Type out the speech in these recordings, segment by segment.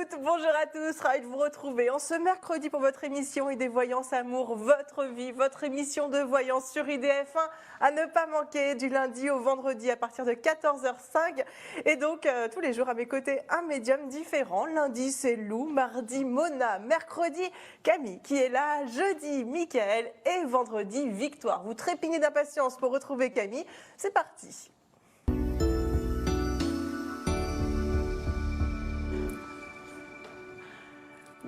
toutes, bonjour à tous, ravi de vous retrouver en ce mercredi pour votre émission ID Voyance Amour, votre vie, votre émission de voyance sur IDF1 à ne pas manquer du lundi au vendredi à partir de 14h05 et donc tous les jours à mes côtés un médium différent. Lundi c'est Lou, mardi Mona, mercredi Camille qui est là, jeudi Mickaël et vendredi Victoire. Vous trépignez d'impatience pour retrouver Camille, c'est parti.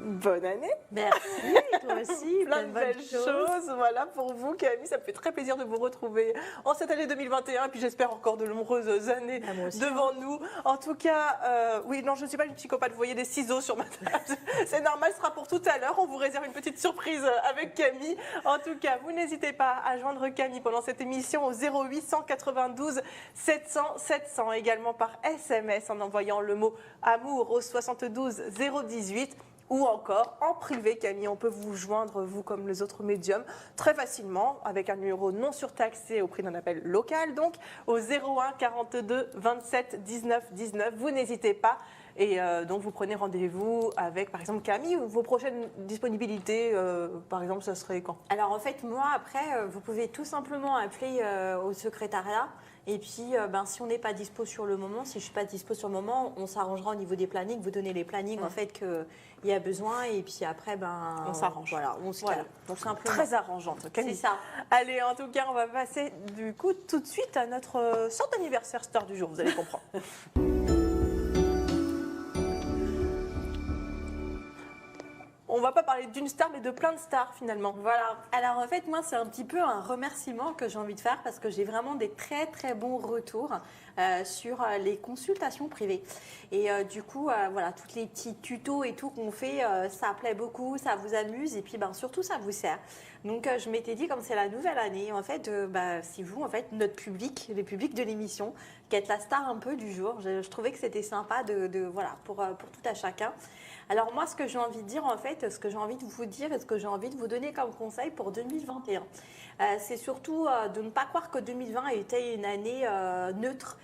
Bonne année. Merci, toi aussi. Plein de belles choses. Voilà pour vous, Camille. Ça me fait très plaisir de vous retrouver en cette année 2021. Et puis j'espère encore de nombreuses années devant nous. En tout cas, oui, non, je ne suis pas une psychopathe. Vous voyez des ciseaux sur ma table. C'est normal, ce sera pour tout à l'heure. On vous réserve une petite surprise avec Camille. En tout cas, vous n'hésitez pas à joindre Camille pendant cette émission au 0892 700 700. Également par SMS en envoyant le mot amour au 72 018. Ou encore en privé, Camille, on peut vous joindre, vous comme les autres médiums, très facilement, avec un numéro non surtaxé au prix d'un appel local, donc au 01 42 27 19 19. Vous n'hésitez pas. Et donc vous prenez rendez-vous avec, par exemple, Camille. Vos prochaines disponibilités, par exemple, ça serait quand? Alors en fait, moi, après, vous pouvez tout simplement appeler au secrétariat. Et puis, si on n'est pas dispo sur le moment, si je ne suis pas dispo sur le moment, on s'arrangera au niveau des plannings. Vous donnez les plannings en fait qu'il y a besoin. Et puis après, on s'arrange. Voilà, on se calme. Donc simplement. Très arrangeante, Camille. C'est ça. Allez, en tout cas, on va passer du coup tout de suite à notre sorte d'anniversaire star du jour. Vous allez comprendre. On ne va pas parler d'une star, mais de plein de stars finalement. Voilà. Alors en fait, moi, c'est un petit peu un remerciement que j'ai envie de faire parce que j'ai vraiment des très très bons retours sur les consultations privées. Et du coup, voilà, tous les petits tutos et tout qu'on fait, ça plaît beaucoup, ça vous amuse et puis surtout ça vous sert. Donc je m'étais dit, comme c'est la nouvelle année, en fait, si vous, en fait, notre public, le public de l'émission, qui êtes la star un peu du jour, je trouvais que c'était sympa voilà, pour tout à chacun. Alors moi, ce que j'ai envie de dire, en fait, ce que j'ai envie de vous dire et ce que j'ai envie de vous donner comme conseil pour 2021, c'est surtout de ne pas croire que 2020 a été une année neutre,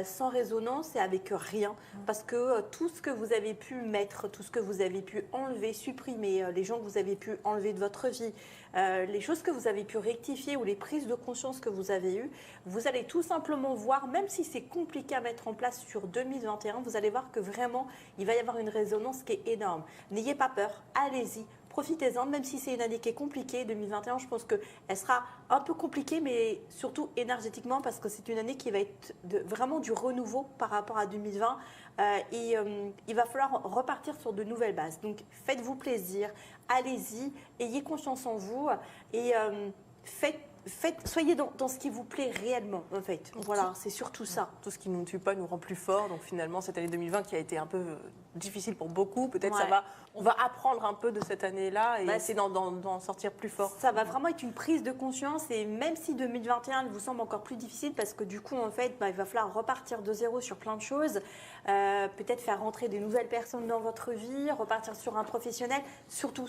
sans résonance et avec rien. Parce que tout ce que vous avez pu mettre, tout ce que vous avez pu enlever, supprimer, les gens que vous avez pu enlever de votre vie, les choses que vous avez pu rectifier ou les prises de conscience que vous avez eues, vous allez tout simplement voir, même si c'est compliqué à mettre en place sur 2021, vous allez voir que vraiment, il va y avoir une résonance qui est énorme. N'ayez pas peur, allez-y. Profitez-en, même si c'est une année qui est compliquée, 2021, je pense qu'elle sera un peu compliquée, mais surtout énergétiquement, parce que c'est une année qui va être vraiment du renouveau par rapport à 2020. Il va falloir repartir sur de nouvelles bases. Donc, faites-vous plaisir, allez-y, ayez confiance en vous et soyez dans ce qui vous plaît réellement, en fait. Voilà, c'est surtout ça. Tout ce qui ne nous tue pas nous rend plus forts. Donc finalement, cette année 2020 qui a été un peu difficile pour beaucoup, peut-être on va apprendre un peu de cette année-là et essayer d'en sortir plus fort. Ça va vraiment être une prise de conscience et même si 2021 vous semble encore plus difficile parce que du coup, en fait, il va falloir repartir de zéro sur plein de choses, peut-être faire rentrer des nouvelles personnes dans votre vie, repartir sur un professionnel, surtout,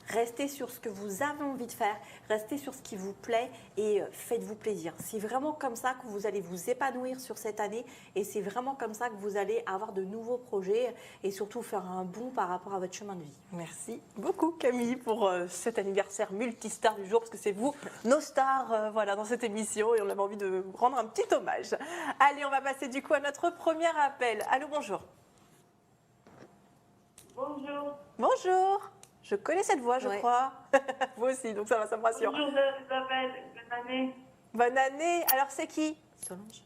restez sur ce que vous avez envie de faire, restez sur ce qui vous plaît et faites-vous plaisir. C'est vraiment comme ça que vous allez vous épanouir sur cette année et c'est vraiment comme ça que vous allez avoir de nouveaux projets et surtout faire un bond par rapport à votre chemin de vie. Merci beaucoup Camille pour cet anniversaire multistar du jour parce que c'est vous, nos stars dans cette émission et on avait envie de vous rendre un petit hommage. Allez, on va passer du coup à notre premier appel. Allô, bonjour. Bonjour. Bonjour. Je connais cette voix, je crois. Vous aussi, donc ça me rassure. Bonjour Isabelle, bonne année. Bonne année. Alors c'est qui? Solange.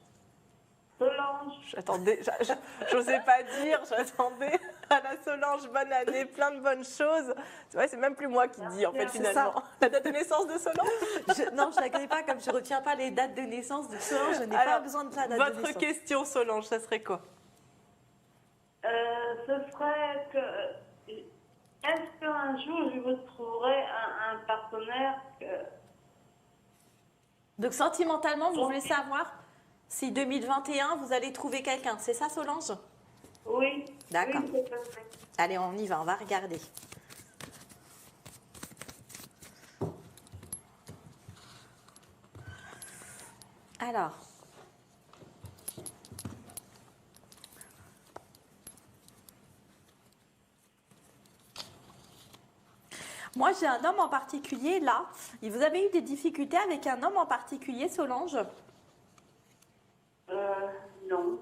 Solange. J'attendais, j'osais pas dire, j'attendais à la Solange, bonne année, plein de bonnes choses. C'est vrai, c'est même plus moi qui dis en fait finalement. La date de naissance de Solange? Non, je ne la connais pas, comme je ne retiens pas les dates de naissance de Solange, je n'ai pas besoin de la date de naissance. Votre question Solange, ça serait quoi? Ce serait que, est-ce qu'un jour je vous trouverai un partenaire Donc sentimentalement, vous voulez savoir si 2021, vous allez trouver quelqu'un. C'est ça, Solange? Oui. D'accord. Oui, c'est parfait. Allez, on y va, on va regarder. Alors. Moi, j'ai un homme en particulier là. Et vous avez eu des difficultés avec un homme en particulier, Solange? Non.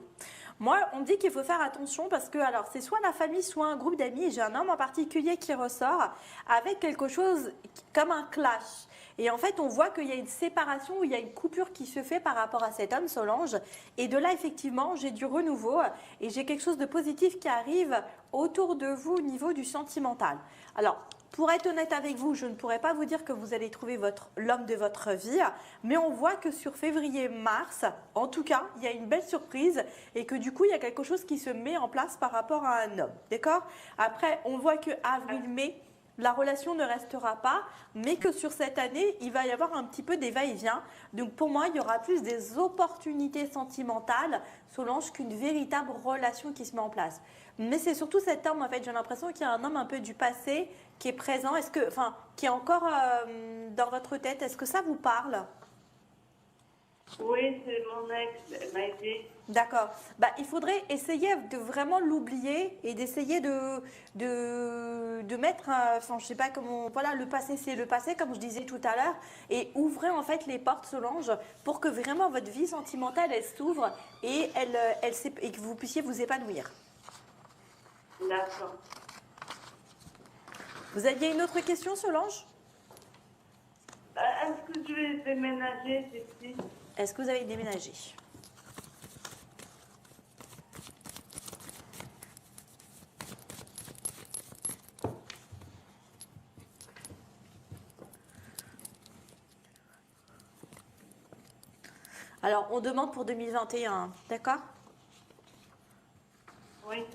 Moi, on me dit qu'il faut faire attention parce que, alors, c'est soit la famille, soit un groupe d'amis. Et j'ai un homme en particulier qui ressort avec quelque chose comme un clash. Et en fait, on voit qu'il y a une séparation, ou il y a une coupure qui se fait par rapport à cet homme, Solange. Et de là, effectivement, j'ai du renouveau et j'ai quelque chose de positif qui arrive autour de vous au niveau du sentimental. Alors, pour être honnête avec vous, je ne pourrais pas vous dire que vous allez trouver l'homme de votre vie, mais on voit que sur février-mars, en tout cas, il y a une belle surprise et que du coup, il y a quelque chose qui se met en place par rapport à un homme. D'accord? Après, on voit que avril-mai, la relation ne restera pas, mais que sur cette année, il va y avoir un petit peu des va-et-vient. Donc pour moi, il y aura plus des opportunités sentimentales, Solange, qu'une véritable relation qui se met en place. Mais c'est surtout cet homme, en fait, j'ai l'impression qu'il y a un homme un peu du passé qui est présent, qui est encore dans votre tête. Est-ce que ça vous parle? Oui, c'est mon ex, elle m'a aidé. D'accord. Bah, il faudrait essayer de vraiment l'oublier et d'essayer de mettre, enfin, je sais pas comment, voilà, le passé c'est le passé, comme je disais tout à l'heure, et ouvrez en fait les portes, Solange, pour que vraiment votre vie sentimentale, elle s'ouvre et et que vous puissiez vous épanouir. D'accord. Vous aviez une autre question, Solange? Est-ce que je vais déménager ici? Est-ce que vous avez déménagé? Alors, on demande pour 2021, d'accord? Oui.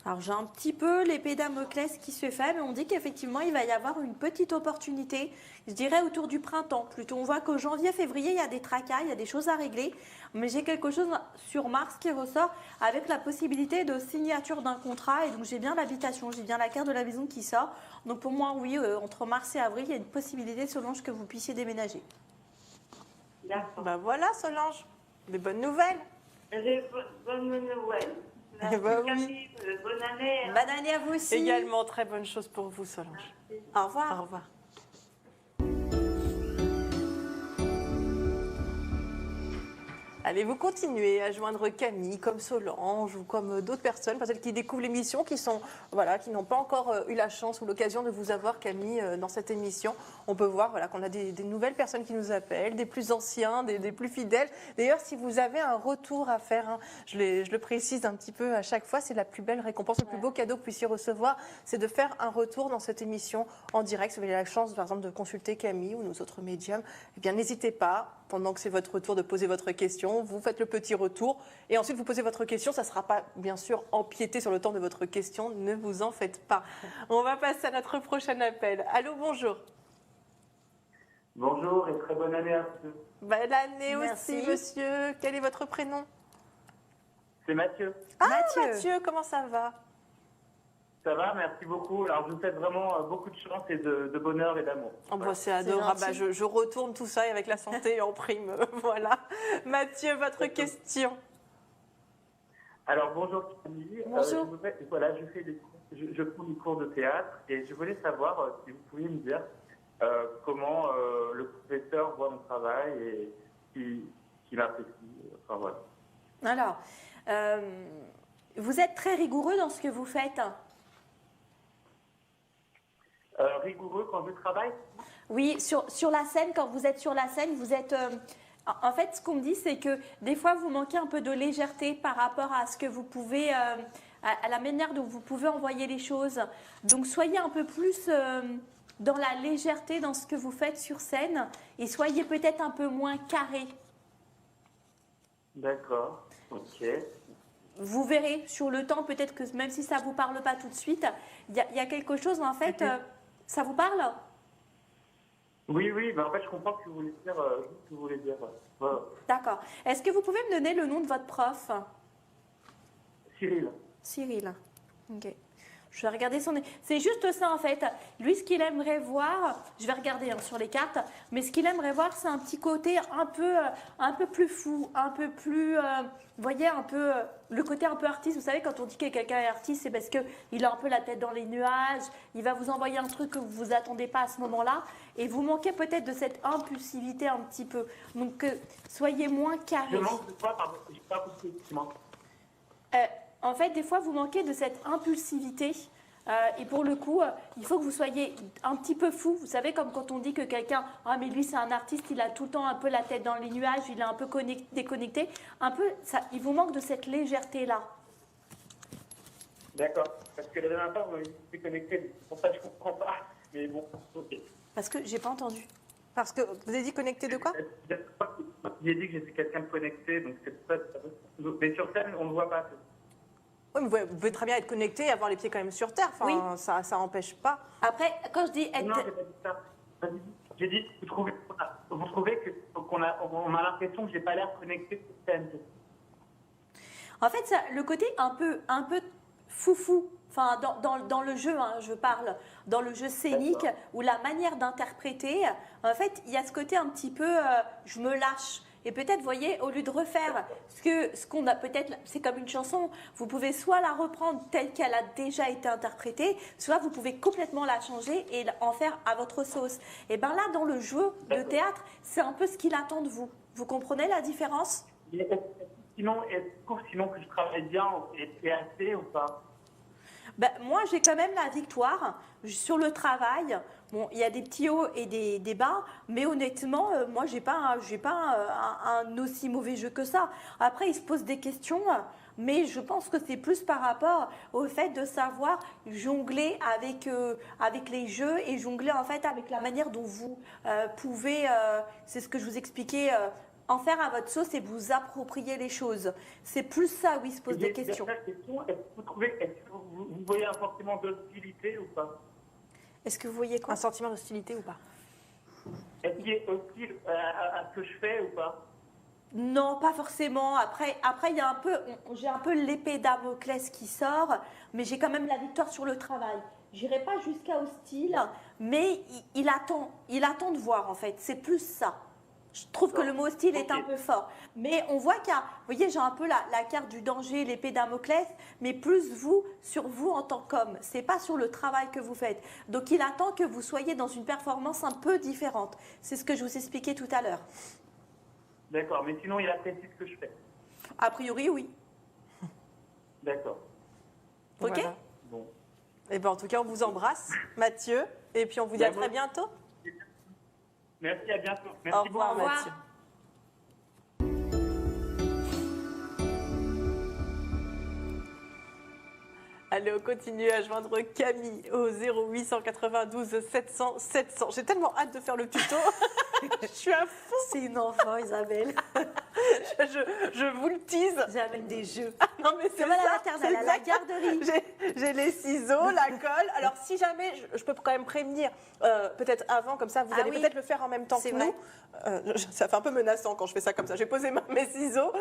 Alors, j'ai un petit peu l'épée Damoclès qui se fait, mais on dit qu'effectivement, il va y avoir une petite opportunité, je dirais autour du printemps. Plutôt, on voit qu'au janvier, février, il y a des tracas, il y a des choses à régler. Mais j'ai quelque chose sur Mars qui ressort avec la possibilité de signature d'un contrat. Et donc, j'ai bien l'habitation, j'ai bien la carte de la maison qui sort. Donc, pour moi, oui, entre mars et avril, il y a une possibilité, Solange, que vous puissiez déménager. D'accord. Ben voilà, Solange, des bonnes nouvelles. J'ai bonne nouvelle. Eh ben oui. Camille, bonne année. Bonne année à vous aussi. Également, très bonne chose pour vous, Solange. Au revoir. Au revoir. Allez, vous continuez à joindre Camille, comme Solange ou comme d'autres personnes, peut-être qui découvrent l'émission, qui n'ont pas encore eu la chance ou l'occasion de vous avoir, Camille, dans cette émission. On peut voir qu'on a des nouvelles personnes qui nous appellent, des plus anciens, des plus fidèles. D'ailleurs, si vous avez un retour à faire, je le précise un petit peu à chaque fois, c'est la plus belle récompense, le plus beau cadeau que vous puissiez recevoir, c'est de faire un retour dans cette émission en direct. Si vous avez la chance, par exemple, de consulter Camille ou nos autres médiums, eh bien, n'hésitez pas, pendant que c'est votre retour, de poser votre question. Vous faites le petit retour et ensuite vous posez votre question. Ça ne sera pas, bien sûr, empiété sur le temps de votre question. Ne vous en faites pas. On va passer à notre prochain appel. Allô, bonjour. Bonjour et très bonne année à tous. Bonne année Merci. aussi, monsieur. Quel est votre prénom? C'est Mathieu. Ah, Mathieu. Mathieu, comment ça va? Ça va, merci beaucoup. Alors, je vous souhaite vraiment beaucoup de chance et de bonheur et d'amour. Oh, bah, c'est adorable. gentil. Bah, je retourne tout ça et avec la santé en prime. Voilà. Mathieu, votre question. Alors, bonjour Camille. Bonjour. Je prends des cours de théâtre et je voulais savoir si vous pouviez me dire comment le professeur voit mon travail et s'il apprécie. Enfin, voilà. Alors, vous êtes très rigoureux dans ce que vous faites? Rigoureux quand je travaille? Oui, sur la scène, quand vous êtes sur la scène, vous êtes... en fait, ce qu'on me dit, c'est que des fois, vous manquez un peu de légèreté par rapport à ce que vous pouvez... à la manière dont vous pouvez envoyer les choses. Donc, soyez un peu plus dans la légèreté dans ce que vous faites sur scène et soyez peut-être un peu moins carré. D'accord, ok. Vous verrez sur le temps, peut-être que même si ça ne vous parle pas tout de suite, il y a quelque chose, en fait... ça vous parle? Oui, ben en fait, je comprends ce que vous voulez dire. Ce que vous voulez dire. Voilà. D'accord. Est-ce que vous pouvez me donner le nom de votre prof? Cyril. Cyril. Ok. Je vais regarder son... C'est juste ça en fait. Lui, ce qu'il aimerait voir, je vais regarder sur les cartes, mais ce qu'il aimerait voir, c'est un petit côté un peu plus fou, un peu plus... vous voyez, un peu le côté un peu artiste. Vous savez, quand on dit que quelqu'un est artiste, c'est parce qu'il a un peu la tête dans les nuages, il va vous envoyer un truc que vous ne vous attendez pas à ce moment-là, et vous manquez peut-être de cette impulsivité un petit peu. Donc, soyez moins carré. Je manque de quoi, pardon, j'ai pas compris, excuse-moi. En fait, des fois, vous manquez de cette impulsivité. Et pour le coup, il faut que vous soyez un petit peu fou. Vous savez, comme quand on dit que quelqu'un, ah mais lui c'est un artiste, il a tout le temps un peu la tête dans les nuages, il est un peu déconnecté. Un peu, ça, il vous manque de cette légèreté-là. D'accord. Parce que la dernière fois, vous m'avez dit que j'étais connecté, c'est pour ça que je ne comprends pas. Mais bon, ok. Parce que j'ai pas entendu. Parce que vous avez dit connecté de quoi? J'ai dit que j'étais quelqu'un de connecté, donc c'est pour ça que... Mais sur scène, on ne voit pas. Oui, mais vous pouvez très bien être connecté et avoir les pieds quand même sur terre. Enfin, Oui. ça n'empêche pas. Après, quand je dis être... Non, j'ai pas dit ça. J'ai dit, vous trouvez qu'on a l'impression que j'ai pas l'air connecté sur scène. En fait, ça, le côté un peu foufou, enfin dans le jeu, je parle, dans le jeu scénique, ou la manière d'interpréter, en fait, il y a ce côté un petit peu, je me lâche. Et peut-être, vous voyez, au lieu de refaire ce qu'on a peut-être, c'est comme une chanson, vous pouvez soit la reprendre telle qu'elle a déjà été interprétée, soit vous pouvez complètement la changer et en faire à votre sauce. Et bien là, dans le jeu de théâtre, c'est un peu ce qu'il attend de vous. Vous comprenez la différence? Sinon que je travaille bien et assez ou pas? Ben, moi, j'ai quand même la victoire sur le travail. Bon, il y a des petits hauts et des bas, mais honnêtement, moi, j'ai pas un aussi mauvais jeu que ça. Après, il se pose des questions, mais je pense que c'est plus par rapport au fait de savoir jongler avec les jeux et jongler en fait avec la manière dont vous pouvez, c'est ce que je vous expliquais, en faire à votre sauce et vous approprier les choses. C'est plus ça où il se pose des questions. Est-ce que vous voyez un sentiment d'hostilité ou pas? Est-ce que vous voyez quoi? Un sentiment d'hostilité ou pas? Est-ce qu'il est hostile à ce que je fais ou pas? Non, pas forcément. Après, il y a j'ai un peu l'épée Damoclès qui sort, mais j'ai quand même la victoire sur le travail. J'irai pas jusqu'à hostile, mais il attend de voir en fait. C'est plus ça. Je trouve que le mot hostile est un peu fort. Mais on voit qu'il y a, vous voyez, j'ai un peu la carte du danger, l'épée Damoclès, mais plus sur vous en tant qu'homme. C'est pas sur le travail que vous faites. Donc il attend que vous soyez dans une performance un peu différente. C'est ce que je vous expliquais tout à l'heure. D'accord, mais sinon il apprécie ce que je fais. A priori, oui. D'accord. Ok. Voilà. Bon. Et ben, en tout cas, on vous embrasse, Mathieu. Et puis, on vous dit à très bientôt. Merci, à bientôt. Au Merci revoir, beaucoup. Mathieu. Allez, on continue à joindre Camille au 0892 700 700. J'ai tellement hâte de faire le tuto. Je suis à fond. C'est une enfant, Isabelle. Je vous le tease. J'amène des jeux. Non, mais c'est Comme à la ça, maternelle, c'est à la garderie. J'ai les ciseaux, la colle. Alors, si jamais, je peux quand même prévenir, peut-être avant, comme ça, vous allez peut-être le faire en même temps que nous. Ça fait un peu menaçant quand je fais ça comme ça. J'ai posé mes ciseaux.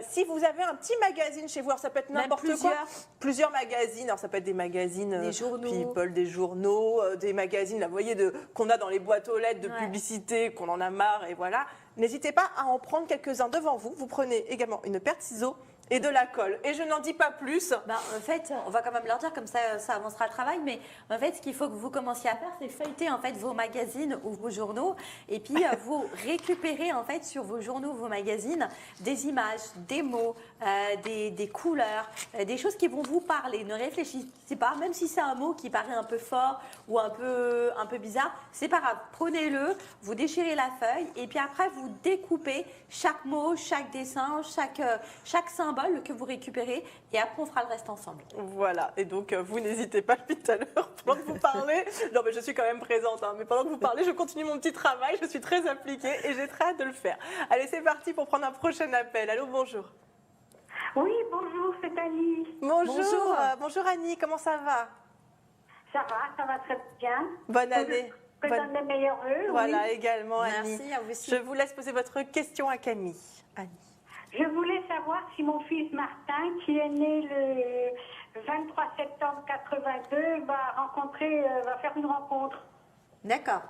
Si vous avez un petit magazine chez vous, alors ça peut être n'importe quoi. Plusieurs magazines. Alors, ça peut être des magazines des journaux. People, des journaux, des magazines, là, vous voyez, qu'on a dans les boîtes aux lettres de publicité, qu'on en a marre, et voilà. N'hésitez pas à en prendre quelques-uns devant vous. Vous prenez également une paire de ciseaux et de la colle. Et je n'en dis pas plus. En fait, on va quand même leur dire, comme ça avancera le travail, mais en fait, ce qu'il faut que vous commenciez à faire, c'est feuilleter en fait vos magazines ou vos journaux, et puis vous récupérez en fait sur vos journaux, vos magazines, des images, des mots, des couleurs, des choses qui vont vous parler. Ne réfléchissez pas, même si c'est un mot qui paraît un peu fort ou un peu bizarre, c'est pas grave. Prenez-le, vous déchirez la feuille, et puis après vous découpez chaque mot, chaque dessin, chaque symbole que vous récupérez, et après on fera le reste ensemble. Voilà, et donc vous n'hésitez pas depuis tout à l'heure, pendant que vous parlez, non mais je suis quand même présente, mais pendant que vous parlez, je continue mon petit travail, je suis très impliquée et j'ai très hâte de le faire. Allez, c'est parti pour prendre un prochain appel. Allô, bonjour. Oui, bonjour, c'est Annie. Bonjour. Bonjour Annie, comment ça va? Ça va très bien. Bonne année. Je vous donne les meilleurs vœux. Voilà, oui. également Annie. Merci à vous aussi. Je vous laisse poser votre question à Camille. Annie. Je voulais savoir si mon fils Martin, qui est né 23 septembre 82, va faire une rencontre. D'accord,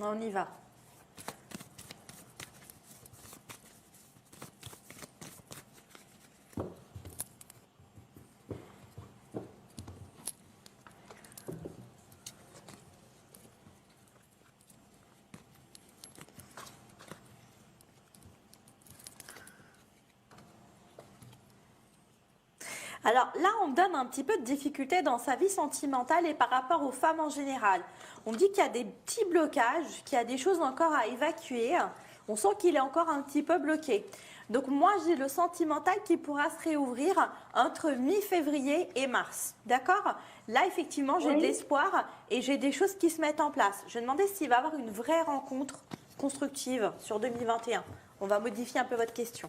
on y va. Alors là, on me donne un petit peu de difficulté dans sa vie sentimentale et par rapport aux femmes en général. On me dit qu'il y a des petits blocages, qu'il y a des choses encore à évacuer. On sent qu'il est encore un petit peu bloqué. Donc moi, j'ai le sentimental qui pourra se réouvrir entre mi-février et mars. D'accord? Là, effectivement, j'ai de l'espoir et j'ai des choses qui se mettent en place. Je me demandais s'il va y avoir une vraie rencontre constructive sur 2021. On va modifier un peu votre question.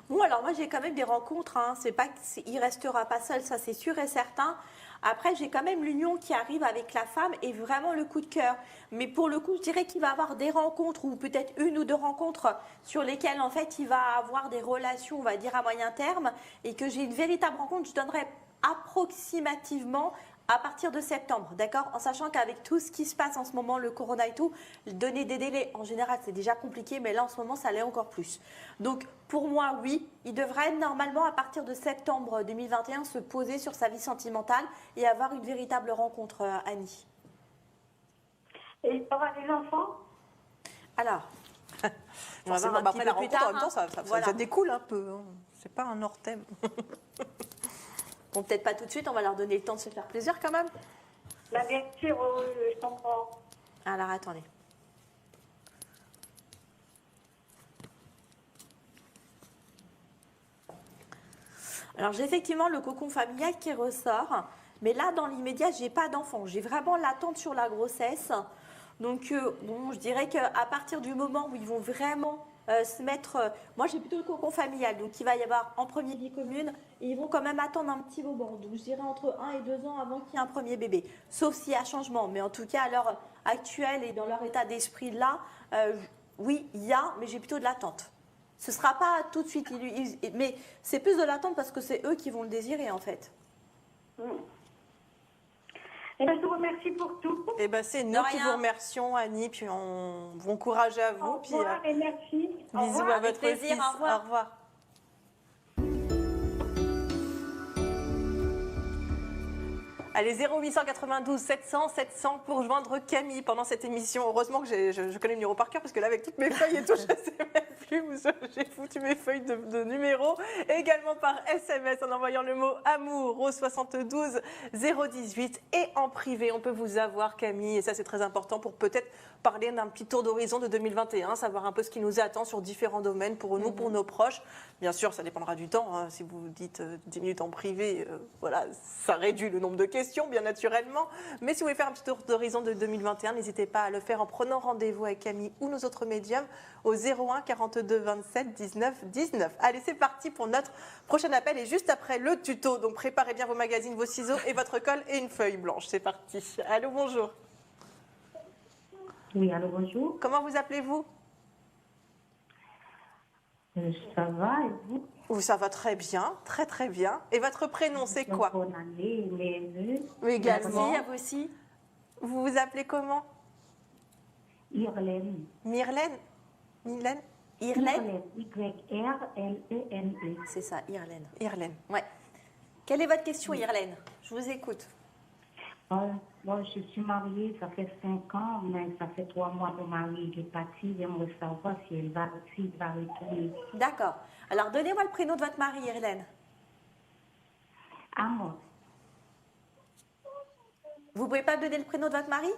Bon, alors moi j'ai quand même des rencontres, hein. C'est pas, il restera pas seul, ça c'est sûr et certain. Après, j'ai quand même l'union qui arrive avec la femme et vraiment le coup de cœur. Mais pour le coup, je dirais qu'il va avoir des rencontres ou peut-être une ou deux rencontres sur lesquelles en fait il va avoir des relations, on va dire à moyen terme, et que j'ai une véritable rencontre, je donnerais approximativement à partir de septembre, d'accord? En sachant qu'avec tout ce qui se passe en ce moment, le corona et tout, donner des délais, en général, c'est déjà compliqué, mais là, en ce moment, ça l'est encore plus. Donc, pour moi, oui, il devrait normalement, à partir de septembre 2021, se poser sur sa vie sentimentale et avoir une véritable rencontre, Annie. Et il aura des enfants? Alors, on va Forcément, voir un après petit la peu plus rencontre, en tard, même temps, hein. Voilà. ça découle un peu. Hein. C'est pas un hors thème. Bon, peut-être pas tout de suite, on va leur donner le temps de se faire plaisir quand même. Là, bien sûr, je comprends. Alors, attendez. Alors, j'ai effectivement le cocon familial qui ressort. Mais là, dans l'immédiat, j'ai pas d'enfant. J'ai vraiment l'attente sur la grossesse. Donc, bon, je dirais qu'à partir du moment où ils vont vraiment se mettre... moi, j'ai plutôt le cocon familial. Donc, il va y avoir en premier vie commune. Et ils vont quand même attendre un petit moment. Donc, je dirais entre 1 et 2 ans avant qu'il y ait un premier bébé. Sauf s'il y a changement. Mais en tout cas, à l'heure actuelle et dans leur état d'esprit là, oui, il y a, mais j'ai plutôt de l'attente. Ce ne sera pas tout de suite. Mais c'est plus de l'attente parce que c'est eux qui vont le désirer, en fait. Et je vous remercie pour tout. Eh ben, c'est nous De qui rien. vous remercions, Annie. Puis bon courage à vous. Au Puis revoir et merci. Au bisous revoir. à votre plaisir, fils. au revoir. Au revoir. Allez, 0892 700 700 pour joindre Camille pendant cette émission. Heureusement que je connais le numéro par cœur parce que là, avec toutes mes feuilles et tout, je ne sais même plus où j'ai foutu mes feuilles de numéros. Également par SMS en envoyant le mot amour au 72 018 et en privé. On peut vous avoir, Camille, et ça, c'est très important pour peut-être parler d'un petit tour d'horizon de 2021, savoir un peu ce qui nous attend sur différents domaines pour nous, pour nos proches. Bien sûr, ça dépendra du temps. Hein. Si vous dites 10 minutes en privé, voilà, ça réduit le nombre de questions, bien naturellement. Mais si vous voulez faire un petit tour d'horizon de 2021, n'hésitez pas à le faire en prenant rendez-vous avec Camille ou nos autres médiums au 01 42 27 19 19. Allez, c'est parti pour notre prochain appel et juste après le tuto. Donc préparez bien vos magazines, vos ciseaux et votre colle et une feuille blanche. C'est parti. Allô, bonjour. Oui, allô, bonjour. Comment vous appelez-vous? Ça va et vous? Oh, ça va très bien, très très bien. Et votre prénom, c'est quoi? Bonne année, mes vœux. Également. Merci à vous aussi. Vous vous appelez comment? Irlène. Myrlène? Mylène? Irlène. Y-R-L-E-N-E. C'est ça, Irlène. Irlène. Ouais. Quelle est votre question, Irlène? Je vous écoute. Moi, je suis mariée, ça fait 5 ans, mais ça fait 3 mois que mon mari est parti. J'aimerais savoir s'il va retourner. D'accord. Alors, donnez-moi le prénom de votre mari, Irlène. Amos. Vous pouvez pas me donner le prénom de votre mari?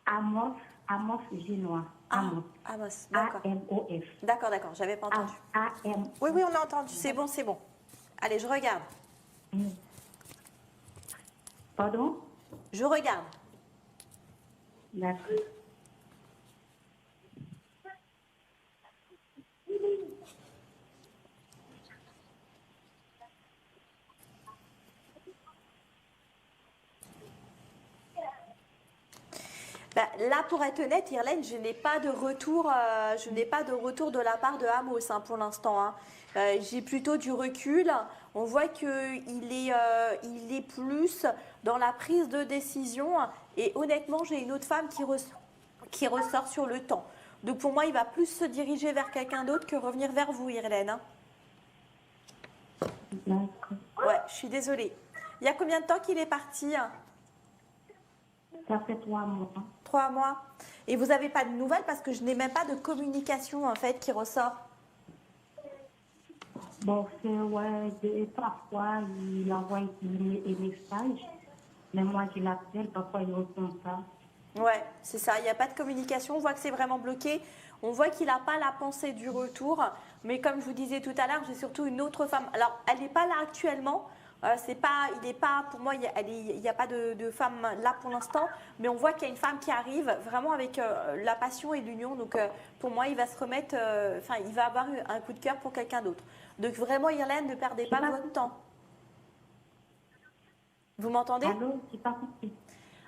Amos Génois. Amos. Amos, d'accord. A-M-O-S. D'accord, d'accord, j'avais pas entendu. A-M. Oui, oui, on a entendu. C'est bon, c'est bon. Allez, je regarde. Pardon? Je regarde. D'accord. là, pour être honnête, Irlène, je n'ai pas de retour, de la part de Amos pour l'instant. Hein. J'ai plutôt du recul. On voit qu'il est plus dans la prise de décision. Et honnêtement, j'ai une autre femme qui ressort sur le temps. Donc pour moi, il va plus se diriger vers quelqu'un d'autre que revenir vers vous, Irlène. Hein. D'accord. Ouais, je suis désolée. Il y a combien de temps qu'il est parti? Ça fait 3 mois. 3 mois. Et vous n'avez pas de nouvelles parce que je n'ai même pas de communication en fait qui ressort. Bon, c'est, ouais, parfois, il envoie des messages, mais moi, je l'appelle, parfois, il ne répond pas. Ouais, c'est ça. Il n'y a pas de communication. On voit que c'est vraiment bloqué. On voit qu'il n'a pas la pensée du retour. Mais comme je vous disais tout à l'heure, j'ai surtout une autre femme. Alors, elle n'est pas là actuellement. Il n'est pas, pour moi, il n'y a pas de femme là pour l'instant. Mais on voit qu'il y a une femme qui arrive vraiment avec la passion et l'union. Donc, pour moi, il va se remettre, il va avoir un coup de cœur pour quelqu'un d'autre. Donc, vraiment, Irlène, ne perdez pas votre temps. Vous m'entendez? Allô, j'ai pas compris.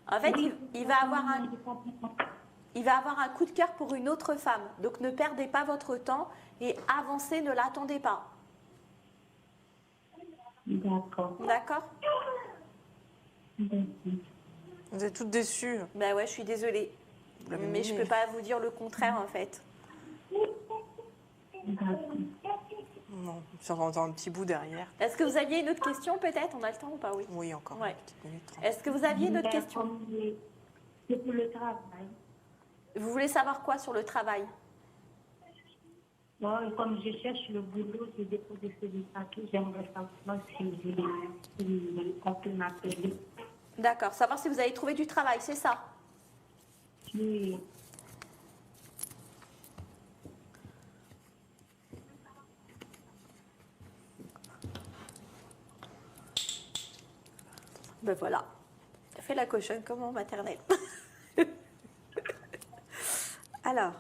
En fait, il va avoir un coup de cœur pour une autre femme. Donc ne perdez pas votre temps et avancez, ne l'attendez pas. D'accord. D'accord? Vous êtes toutes déçues. Ben ouais, je suis désolée. Mais je ne peux pas vous dire le contraire en fait. D'accord. Non, j'entends un petit bout derrière. Est-ce que vous aviez une autre question peut-être? On a le temps ou pas? Oui. Oui, encore Ouais. une petite minute. 30. Est-ce que vous aviez une autre question? C'est pour le travail. Vous voulez savoir quoi sur le travail? Bon, et comme je cherche le boulot, j'ai déposé ce papier, j'aimerais savoir si on peut m'appeler. D'accord. Savoir si vous avez trouvé du travail, c'est ça? Oui. Ben voilà. Fait la cochonne comme en maternelle. Alors.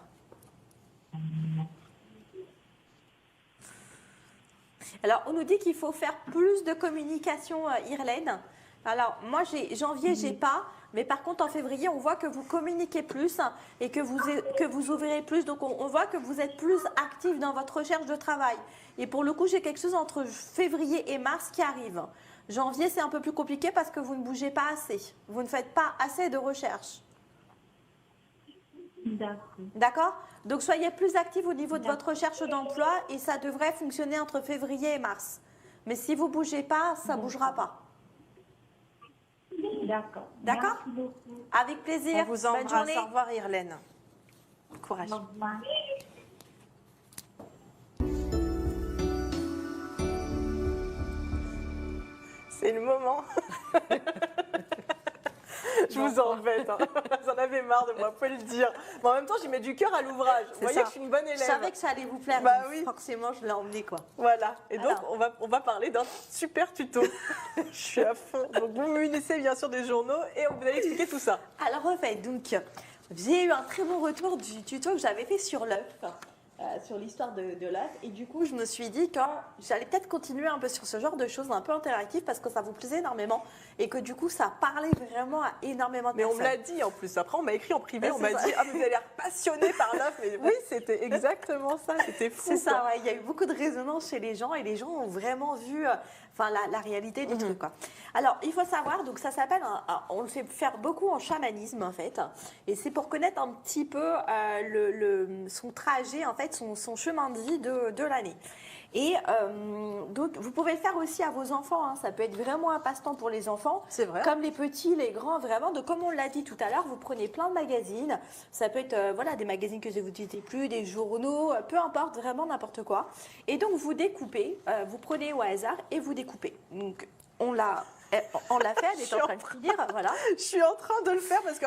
Alors, on nous dit qu'il faut faire plus de communication, Irlène. Alors, moi, janvier, j'ai pas. Mais par contre, en février, on voit que vous communiquez plus et que vous ouvrirez plus. Donc, on voit que vous êtes plus actif dans votre recherche de travail. Et pour le coup, j'ai quelque chose entre février et mars qui arrive. Janvier, c'est un peu plus compliqué parce que vous ne bougez pas assez. Vous ne faites pas assez de recherche. D'accord. D'accord? Donc, soyez plus actifs au niveau de votre recherche d'emploi et ça devrait fonctionner entre février et mars. Mais si vous ne bougez pas, ça ne bougera pas. D'accord. D'accord? Merci beaucoup. Avec plaisir. On vous Bonne embrasse. journée. Au revoir, Irlène. Courage. Au revoir. C'est le moment. Je vous embête. Hein. Vous en avez marre de moi, faut le dire. Mais en même temps, j'y mets du cœur à l'ouvrage. Vous voyez ça. que je suis une bonne élève. Je savais que ça allait vous plaire. Bah donc oui. Forcément, je l'ai emmené quoi. Voilà. Et donc, Alors. on va parler d'un super tuto. Je suis à fond. Donc, vous me munissez bien sûr des journaux et vous allez expliquer tout ça. Alors en fait, donc, j'ai eu un très bon retour du tuto que j'avais fait sur l'œuf, sur l'histoire de l'œuf. Et du coup, je me suis dit que j'allais peut-être continuer un peu sur ce genre de choses un peu interactives parce que ça vous plaisait énormément et que du coup, ça parlait vraiment à énormément de Mais on personnes. me l'a dit en plus. Après, on m'a écrit en privé. Ouais, on c'est m'a ça. dit ah, mais vous avez l'air passionné par l'œuf. Mais oui, c'était exactement ça. C'était fou. C'est ça, quoi. ouais. Il y a eu beaucoup de résonance chez les gens et les gens ont vraiment vu la réalité du truc. Quoi. Alors, il faut savoir, donc ça s'appelle, on le fait faire beaucoup en chamanisme en fait, et c'est pour connaître un petit peu son trajet, en fait, son chemin de vie de l'année. Et donc, vous pouvez le faire aussi à vos enfants. Hein. Ça peut être vraiment un passe-temps pour les enfants. C'est vrai. Comme les petits, les grands, vraiment. Donc, comme on l'a dit tout à l'heure, vous prenez plein de magazines. Ça peut être des magazines que vous n'utilisez plus, des journaux, peu importe, vraiment n'importe quoi. Et donc, vous découpez, vous prenez au hasard et vous découpez. Donc, on l'a fait, elle est en train de finir, voilà. Je suis en train de le faire parce que,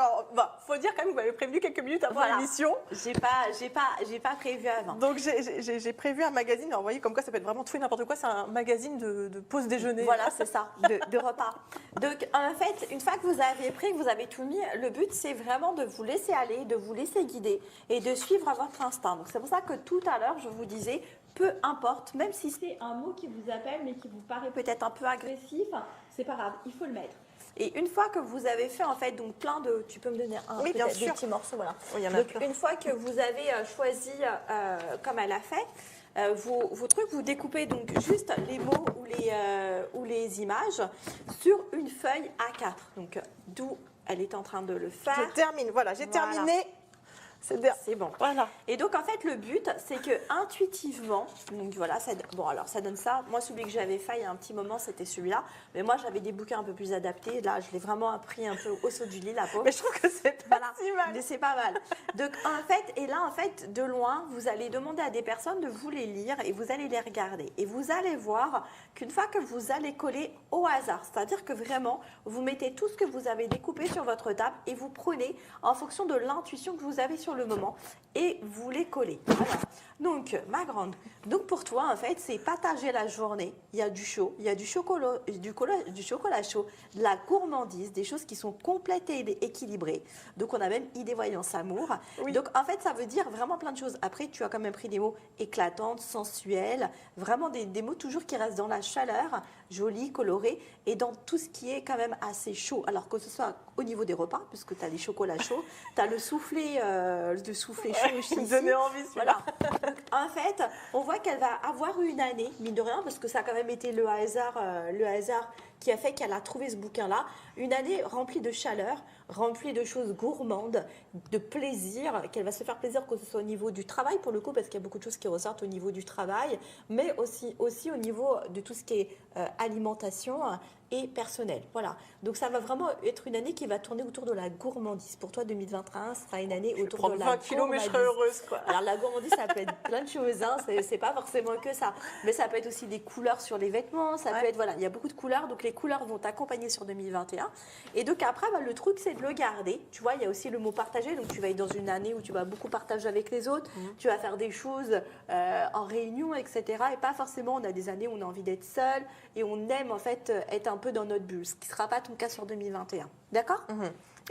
faut dire quand même que vous m'avez prévenu quelques minutes avant Voilà. l'émission. J'ai pas prévu avant. Donc j'ai prévu un magazine. Alors, vous voyez comme quoi ça peut être vraiment tout et n'importe quoi. C'est un magazine de pause déjeuner. Voilà, c'est ça, de repas. Donc, en fait, une fois que vous avez pris, que vous avez tout mis, le but, c'est vraiment de vous laisser aller, de vous laisser guider et de suivre votre instinct. Donc, c'est pour ça que tout à l'heure, je vous disais, peu importe, même si c'est un mot qui vous appelle, mais qui vous paraît peut-être un peu agressif, c'est pas grave, il faut le mettre. Et une fois que vous avez fait en fait donc plein de, tu peux me donner un Oui, bien peut-être, des sûr. petits morceaux, voilà. Oui, il y en a Donc plein. une fois que vous avez choisi comme elle a fait. Vos trucs, vous découpez donc juste les mots ou les images sur une feuille A4. Donc d'où elle est en train de le faire. Je termine, voilà, j'ai Voilà. terminé. C'est bon. Voilà. Et donc en fait le but c'est que intuitivement, donc voilà, bon alors ça donne ça. Moi celui que j'avais fait il y a un petit moment c'était celui-là, mais moi j'avais des bouquins un peu plus adaptés. Là je l'ai vraiment appris un peu au saut du lit la pauvre. Mais je trouve que c'est pas Voilà, si mal. mais c'est pas mal. Donc en fait, et là en fait, de loin, vous allez demander à des personnes de vous les lire et vous allez les regarder. Et vous allez voir qu'une fois que vous allez coller au hasard, c'est-à-dire que vraiment, vous mettez tout ce que vous avez découpé sur votre table et vous prenez en fonction de l'intuition que vous avez sur le moment et vous les collez. Voilà. Donc, ma grande, donc pour toi, en fait, c'est partager la journée. Il y a du chaud, il y a du chocolat chaud, de la gourmandise, des choses qui sont complètes et équilibrées. Donc, on a même idée, voyance, amour. Oui. Donc, en fait, ça veut dire vraiment plein de choses. Après, tu as quand même pris des mots éclatantes, sensuels, vraiment des mots toujours qui restent dans la chaleur, jolis, colorés, et dans tout ce qui est quand même assez chaud. Alors que ce soit au niveau des repas, puisque tu as les chocolats chauds, tu as le soufflé chaud Il ici. me donnait envie, celui-là. Voilà. Donc, en fait, on voit qu'elle va avoir une année, mine de rien, parce que ça a quand même été le hasard qui a fait qu'elle a trouvé ce bouquin-là. Une année remplie de chaleur, remplie de choses gourmandes, de plaisir, qu'elle va se faire plaisir que ce soit au niveau du travail pour le coup, parce qu'il y a beaucoup de choses qui ressortent au niveau du travail, mais aussi au niveau de tout ce qui est alimentation et personnel. Voilà. Donc ça va vraiment être une année qui va tourner autour de la gourmandise. Pour toi, 2021 sera une année autour Prendre de la 20 kilos, mais je serais heureuse, quoi. Alors la gourmandise, ça peut être plein de choses, hein. C'est pas forcément que ça. Mais ça peut être aussi des couleurs sur les vêtements, ça peut être, voilà, il y a beaucoup de couleurs, donc les couleurs vont t'accompagner sur 2021. Et donc après, bah, le truc, c'est de le garder. Tu vois, il y a aussi le mot partager, donc tu vas être dans une année où tu vas beaucoup partager avec les autres, tu vas faire des choses en réunion, etc. Et pas forcément, on a des années où on a envie d'être seul et on aime en fait être un peu dans notre bulle, ce qui ne sera pas ton cas sur 2021. D'accord?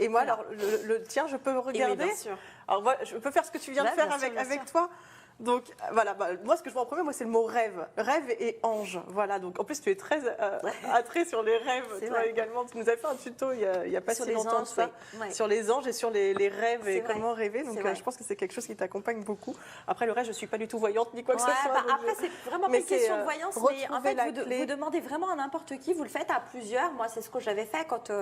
Et moi, Voilà. alors, le tien, je peux regarder. bien sûr. Alors, voilà, je peux faire ce que tu viens de Ouais, faire bien sûr, avec, bien avec sûr. toi. Donc, voilà, bah, moi, ce que je vois en premier, moi, c'est le mot rêve. Rêve et ange. Voilà, donc, en plus, tu es très attrait sur les rêves, C'est toi vrai. également. Tu nous as fait un tuto il y a pas Sur si les longtemps anges, que ça, oui. Ouais. sur les anges et sur les rêves C'est et vrai. comment rêver. Donc, C'est vrai. je pense que c'est quelque chose qui t'accompagne beaucoup. Après, le reste, je ne suis pas du tout voyante ni quoi que Ouais, ce soit. bah donc après, c'est vraiment pas mais une question c'est, de voyance, mais en retrouver fait, la clé. vous demandez vraiment à n'importe qui, vous le faites à plusieurs. Moi, c'est ce que j'avais fait quand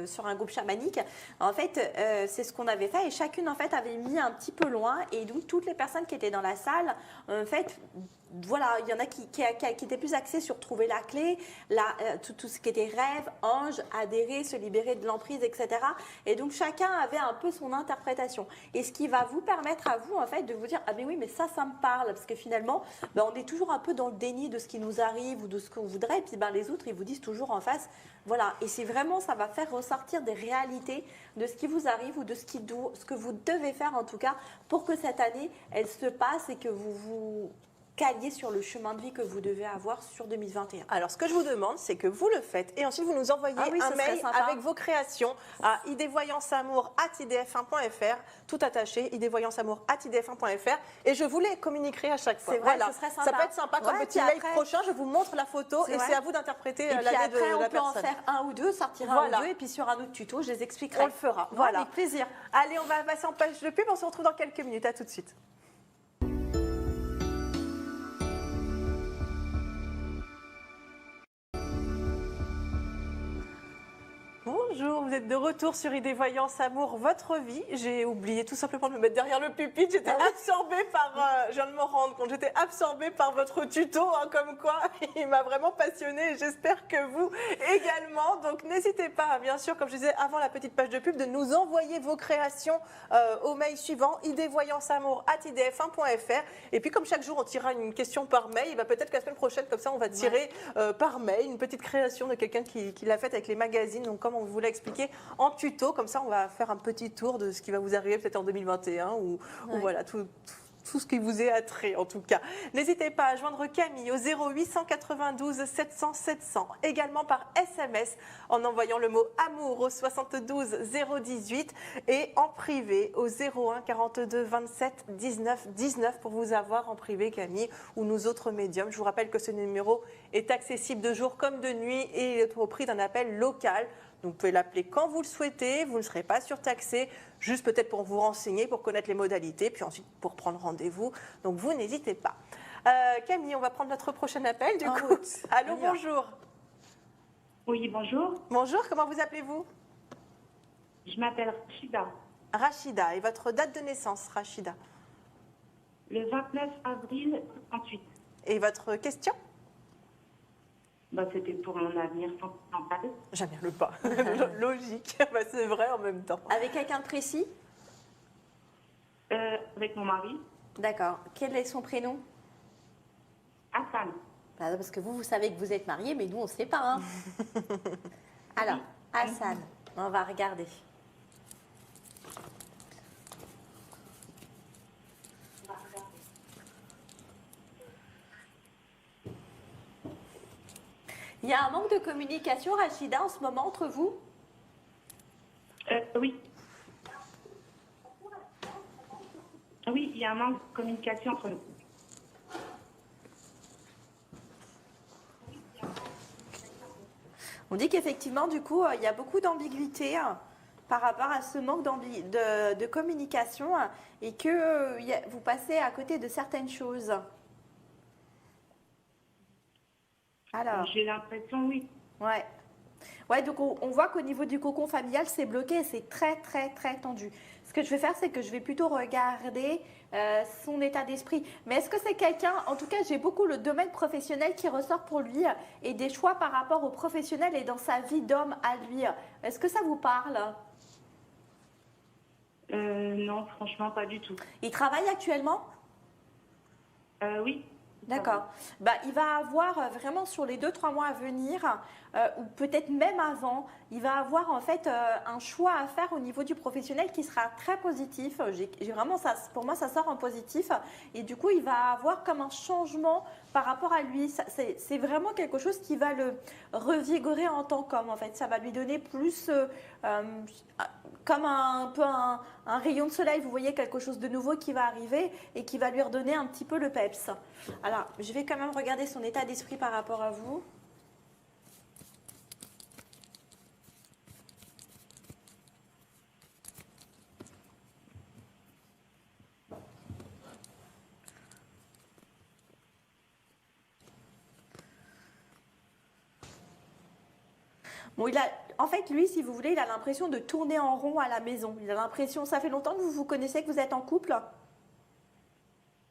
sur un groupe chamanique. En fait, c'est ce qu'on avait fait et chacune, en fait, avait mis un petit peu loin. Et donc, toutes les personnes qui étaient dans la salle, en fait, voilà, il y en a qui étaient plus axés sur trouver la clé, tout ce qui était rêve, ange, adhérer, se libérer de l'emprise, etc. Et donc chacun avait un peu son interprétation. Et ce qui va vous permettre à vous, en fait, de vous dire, ah mais oui, mais ça me parle. Parce que finalement, ben, on est toujours un peu dans le déni de ce qui nous arrive ou de ce qu'on voudrait. Et puis ben, les autres, ils vous disent toujours en face, voilà. Et c'est vraiment, ça va faire ressortir des réalités de ce qui vous arrive ou de ce que vous devez faire, en tout cas, pour que cette année, elle se passe et que vous calier sur le chemin de vie que vous devez avoir sur 2021. Alors, ce que je vous demande, c'est que vous le faites et ensuite vous nous envoyez Ah oui, un ce serait mail sympa. avec vos créations à idévoyanceamour@idf1.fr, tout attaché, idévoyanceamour@idf1.fr, et je vous les communiquerai à chaque fois. C'est vrai, voilà. ce serait sympa. Ça peut être sympa comme Ouais, petit puis mail après- prochain. Je vous montre la photo C'est et vrai. c'est à vous d'interpréter Et puis l'année de après, on la peut en personne. faire un ou deux, sortir Voilà. un ou deux, et puis sur un autre tuto, je les expliquerai. On le fera. Ouais, Voilà. avec plaisir. Allez, on va passer en page de pub. On se retrouve dans quelques minutes. À tout de suite. Bonjour, vous êtes de retour sur Idée Voyance Amour, votre vie. J'ai oublié tout simplement de me mettre derrière le pupitre. J'étais absorbée par, je viens de me rendre compte, j'étais absorbée par votre tuto, hein, comme quoi il m'a vraiment passionnée et j'espère que vous également. Donc n'hésitez pas, bien sûr, comme je disais avant la petite page de pub, de nous envoyer vos créations au mail suivant, idévoyanceamour@idf1.fr. Et puis comme chaque jour on tirera une question par mail, et ben, peut-être que la semaine prochaine, comme ça on va tirer par mail une petite création de quelqu'un qui l'a faite avec les magazines. Donc comme on vous l'a expliqué en tuto, comme ça on va faire un petit tour de ce qui va vous arriver peut-être en 2021 ou voilà tout ce qui vous est attrait en tout cas. N'hésitez pas à joindre Camille au 0892 700 700, également par SMS en envoyant le mot amour au 72 018 et en privé au 01 42 27 19 19 pour vous avoir en privé Camille ou nous autres médiums. Je vous rappelle que ce numéro est accessible de jour comme de nuit et est au prix d'un appel local. Donc, vous pouvez l'appeler quand vous le souhaitez, vous ne serez pas surtaxé, juste peut-être pour vous renseigner, pour connaître les modalités, puis ensuite pour prendre rendez-vous. Donc, vous n'hésitez pas. Camille, on va prendre notre prochain appel du coup. Allô, bonjour. Oui, bonjour. Bonjour, comment vous appelez-vous? Je m'appelle Rachida. Rachida. Et votre date de naissance, Rachida? Le 29 avril 38. Et votre question? C'était pour mon avenir sentimental. J'aime bien le pas. Logique. C'est vrai en même temps. Avec quelqu'un de précis? Avec mon mari, D'accord. Quel est son prénom? Hassan. Parce que vous savez que vous êtes mariés, mais nous, on ne sait pas. Hein. Alors, Hassan, on va regarder. Il y a un manque de communication, Rachida, en ce moment entre vous? Oui. Oui, il y a un manque de communication entre nous. On dit qu'effectivement, du coup, il y a beaucoup d'ambiguïté par rapport à ce manque de communication et que vous passez à côté de certaines choses. Alors, j'ai l'impression, oui. Ouais. Ouais, donc on voit qu'au niveau du cocon familial, c'est bloqué, c'est très, très, très tendu. Ce que je vais faire, c'est que je vais plutôt regarder son état d'esprit. Mais est-ce que c'est quelqu'un, en tout cas, j'ai beaucoup le domaine professionnel qui ressort pour lui et des choix par rapport au professionnel et dans sa vie d'homme à lui. Est-ce que ça vous parle? Non, franchement, pas du tout. Il travaille actuellement? Oui. D'accord. Il va avoir vraiment sur les 2-3 mois à venir, ou peut-être même avant, il va avoir en fait un choix à faire au niveau du professionnel qui sera très positif. J'ai vraiment ça, pour moi, ça sort en positif. Et du coup, il va avoir comme un changement par rapport à lui. C'est vraiment quelque chose qui va le revigorer en tant qu'homme. En fait, ça va lui donner plus comme un peu un rayon de soleil. Vous voyez, quelque chose de nouveau qui va arriver et qui va lui redonner un petit peu le peps. Alors, je vais quand même regarder son état d'esprit par rapport à vous. Bon, en fait, lui, si vous voulez, il a l'impression de tourner en rond à la maison. Il a l'impression, ça fait longtemps que vous vous connaissez, que vous êtes en couple?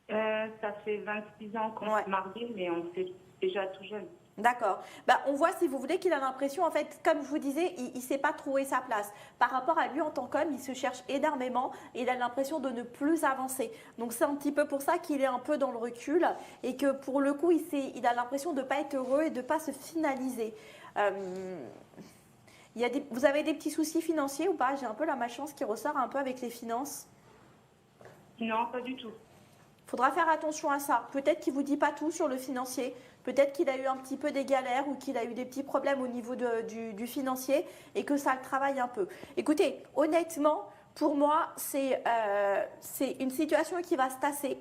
Ça fait 26 ans qu'on est mariés, mais on s'est déjà tout jeune. D'accord. On voit, si vous voulez, qu'il a l'impression, en fait, comme je vous disais, il ne sait pas trouver sa place. Par rapport à lui en tant qu'homme, il se cherche énormément et il a l'impression de ne plus avancer. Donc, c'est un petit peu pour ça qu'il est un peu dans le recul et que pour le coup, il a l'impression de ne pas être heureux et de ne pas se finaliser. Vous avez des petits soucis financiers ou pas? J'ai un peu la malchance qui ressort un peu avec les finances. Non, pas du tout. Il faudra faire attention à ça. Peut-être qu'il ne vous dit pas tout sur le financier. Peut-être qu'il a eu un petit peu des galères ou qu'il a eu des petits problèmes au niveau du financier et que ça le travaille un peu. Écoutez, honnêtement, pour moi, c'est une situation qui va se tasser.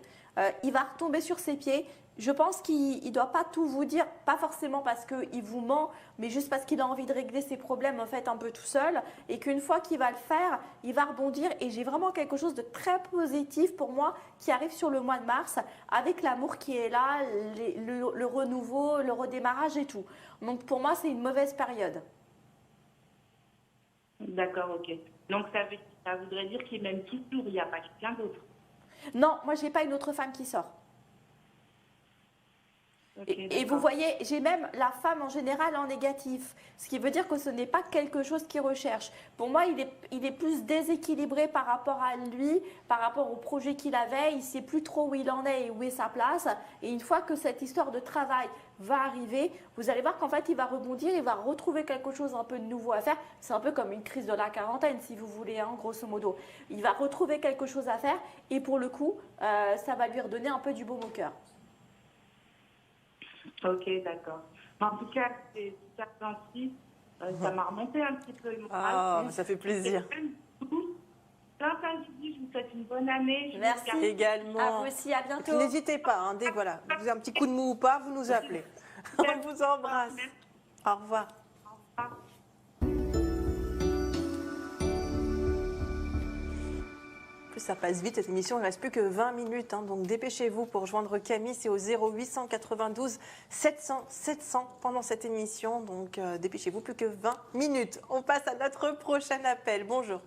Il va retomber sur ses pieds. Je pense qu'il ne doit pas tout vous dire, pas forcément parce qu'il vous ment, mais juste parce qu'il a envie de régler ses problèmes en fait un peu tout seul et qu'une fois qu'il va le faire, il va rebondir et j'ai vraiment quelque chose de très positif pour moi qui arrive sur le mois de mars avec l'amour qui est là, le renouveau, le redémarrage et tout. Donc pour moi, c'est une mauvaise période. D'accord, ok. Donc ça voudrait dire qu'il m'aime toujours, il n'y a pas quelqu'un d'autre? Non, moi, je n'ai pas une autre femme qui sort. Okay, et vous voyez, j'ai même la femme en général en négatif, ce qui veut dire que ce n'est pas quelque chose qu'il recherche. Pour moi, il est plus déséquilibré par rapport à lui, par rapport au projet qu'il avait, il ne sait plus trop où il en est et où est sa place. Et une fois que cette histoire de travail va arriver, vous allez voir qu'en fait, il va rebondir, il va retrouver quelque chose un peu de nouveau à faire. C'est un peu comme une crise de la quarantaine, si vous voulez, hein, grosso modo. Il va retrouver quelque chose à faire et pour le coup, ça va lui redonner un peu du baume au cœur. Ok, d'accord. En tout cas, c'est super gentil. Ça m'a remonté un petit peu le moral. Ah, ça fait plaisir. Plein de bisous, je vous souhaite une bonne année. Merci également. À vous aussi, à bientôt. N'hésitez pas, hein, dès que vous avez un petit coup de mou ou pas, vous nous appelez. On vous embrasse. Au revoir. Au revoir. ça passe vite cette émission, il ne reste plus que 20 minutes, hein, donc dépêchez-vous pour joindre Camille, c'est au 0892 700 700 pendant cette émission, donc dépêchez-vous, plus que 20 minutes. On passe à notre prochain appel. Bonjour.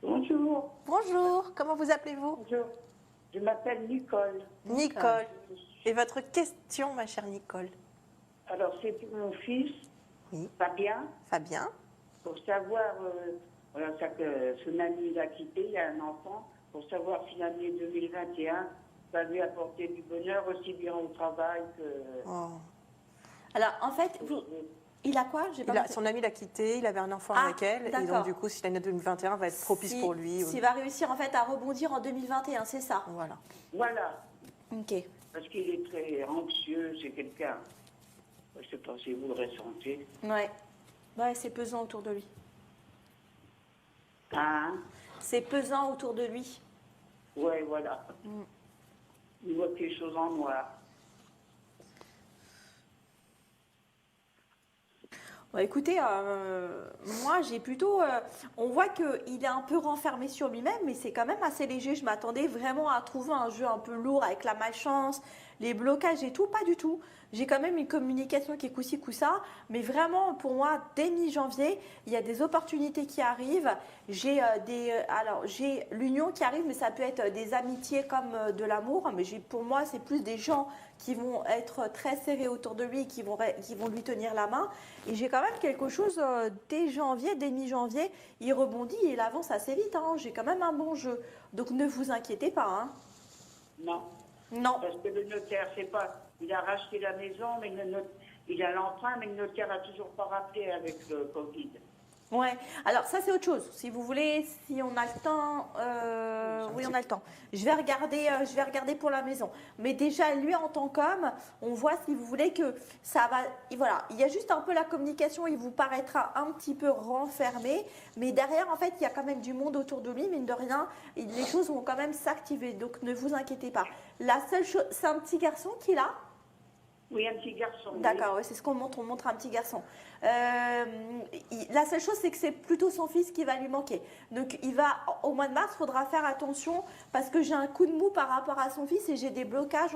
Bonjour. Bonjour, comment vous appelez-vous? Bonjour. Je m'appelle Nicole. Nicole. Et votre question, ma chère Nicole? Alors, c'est pour mon fils, Oui. Fabien, Fabien? pour savoir, voilà, ça que son ami l'a quitté, il a un enfant, pour savoir si l'année 2021 va lui apporter du bonheur aussi bien au travail que... Oh. Alors, en fait, il a quoi? J'ai pas compris. Son ami l'a quitté, il avait un enfant Ah, avec elle, et donc d'accord. du coup, si l'année 2021 va être propice pour lui. S'il va réussir en fait à rebondir en 2021, c'est ça? Voilà. Voilà, Ok. parce qu'il est très anxieux, c'est quelqu'un, je ne sais pas si vous le ressentez. Ouais. Ouais, c'est pesant autour de lui. Hein? C'est pesant autour de lui. Ouais, voilà. Il voit quelque chose en noir. Bon, écoutez, moi j'ai plutôt... on voit qu'il est un peu renfermé sur lui-même, mais c'est quand même assez léger. Je m'attendais vraiment à trouver un jeu un peu lourd avec la malchance, les blocages et tout. Pas du tout. J'ai quand même une communication qui est coup-ci, coup-ça. Mais vraiment, pour moi, dès mi-janvier, il y a des opportunités qui arrivent. J'ai j'ai l'union qui arrive, mais ça peut être des amitiés comme de l'amour. Mais pour moi, c'est plus des gens qui vont être très serrés autour de lui et qui vont lui tenir la main. Et j'ai quand même quelque chose dès janvier, dès mi-janvier, il rebondit et il avance assez vite. Hein. J'ai quand même un bon jeu. Donc ne vous inquiétez pas. Hein. Non. Non. Parce que le notaire, c'est pas... Il a racheté la maison, mais il a l'emprunt, mais le notaire n'a toujours pas rappelé avec le Covid. Ouais. Alors ça c'est autre chose. Si vous voulez, si on a le temps, oui on a le temps. Je vais regarder pour la maison. Mais déjà lui en tant qu'homme, on voit si vous voulez que ça va. Et voilà, il y a juste un peu la communication. Il vous paraîtra un petit peu renfermé, mais derrière en fait il y a quand même du monde autour de lui, mine de rien. Les choses vont quand même s'activer. Donc ne vous inquiétez pas. La seule chose, c'est un petit garçon qu'il a. Oui, un petit garçon. D'accord, oui. ouais, c'est ce qu'on montre. On montre un petit garçon. La seule chose, c'est que c'est plutôt son fils qui va lui manquer. Donc, au mois de mars, il faudra faire attention parce que j'ai un coup de mou par rapport à son fils et j'ai des blocages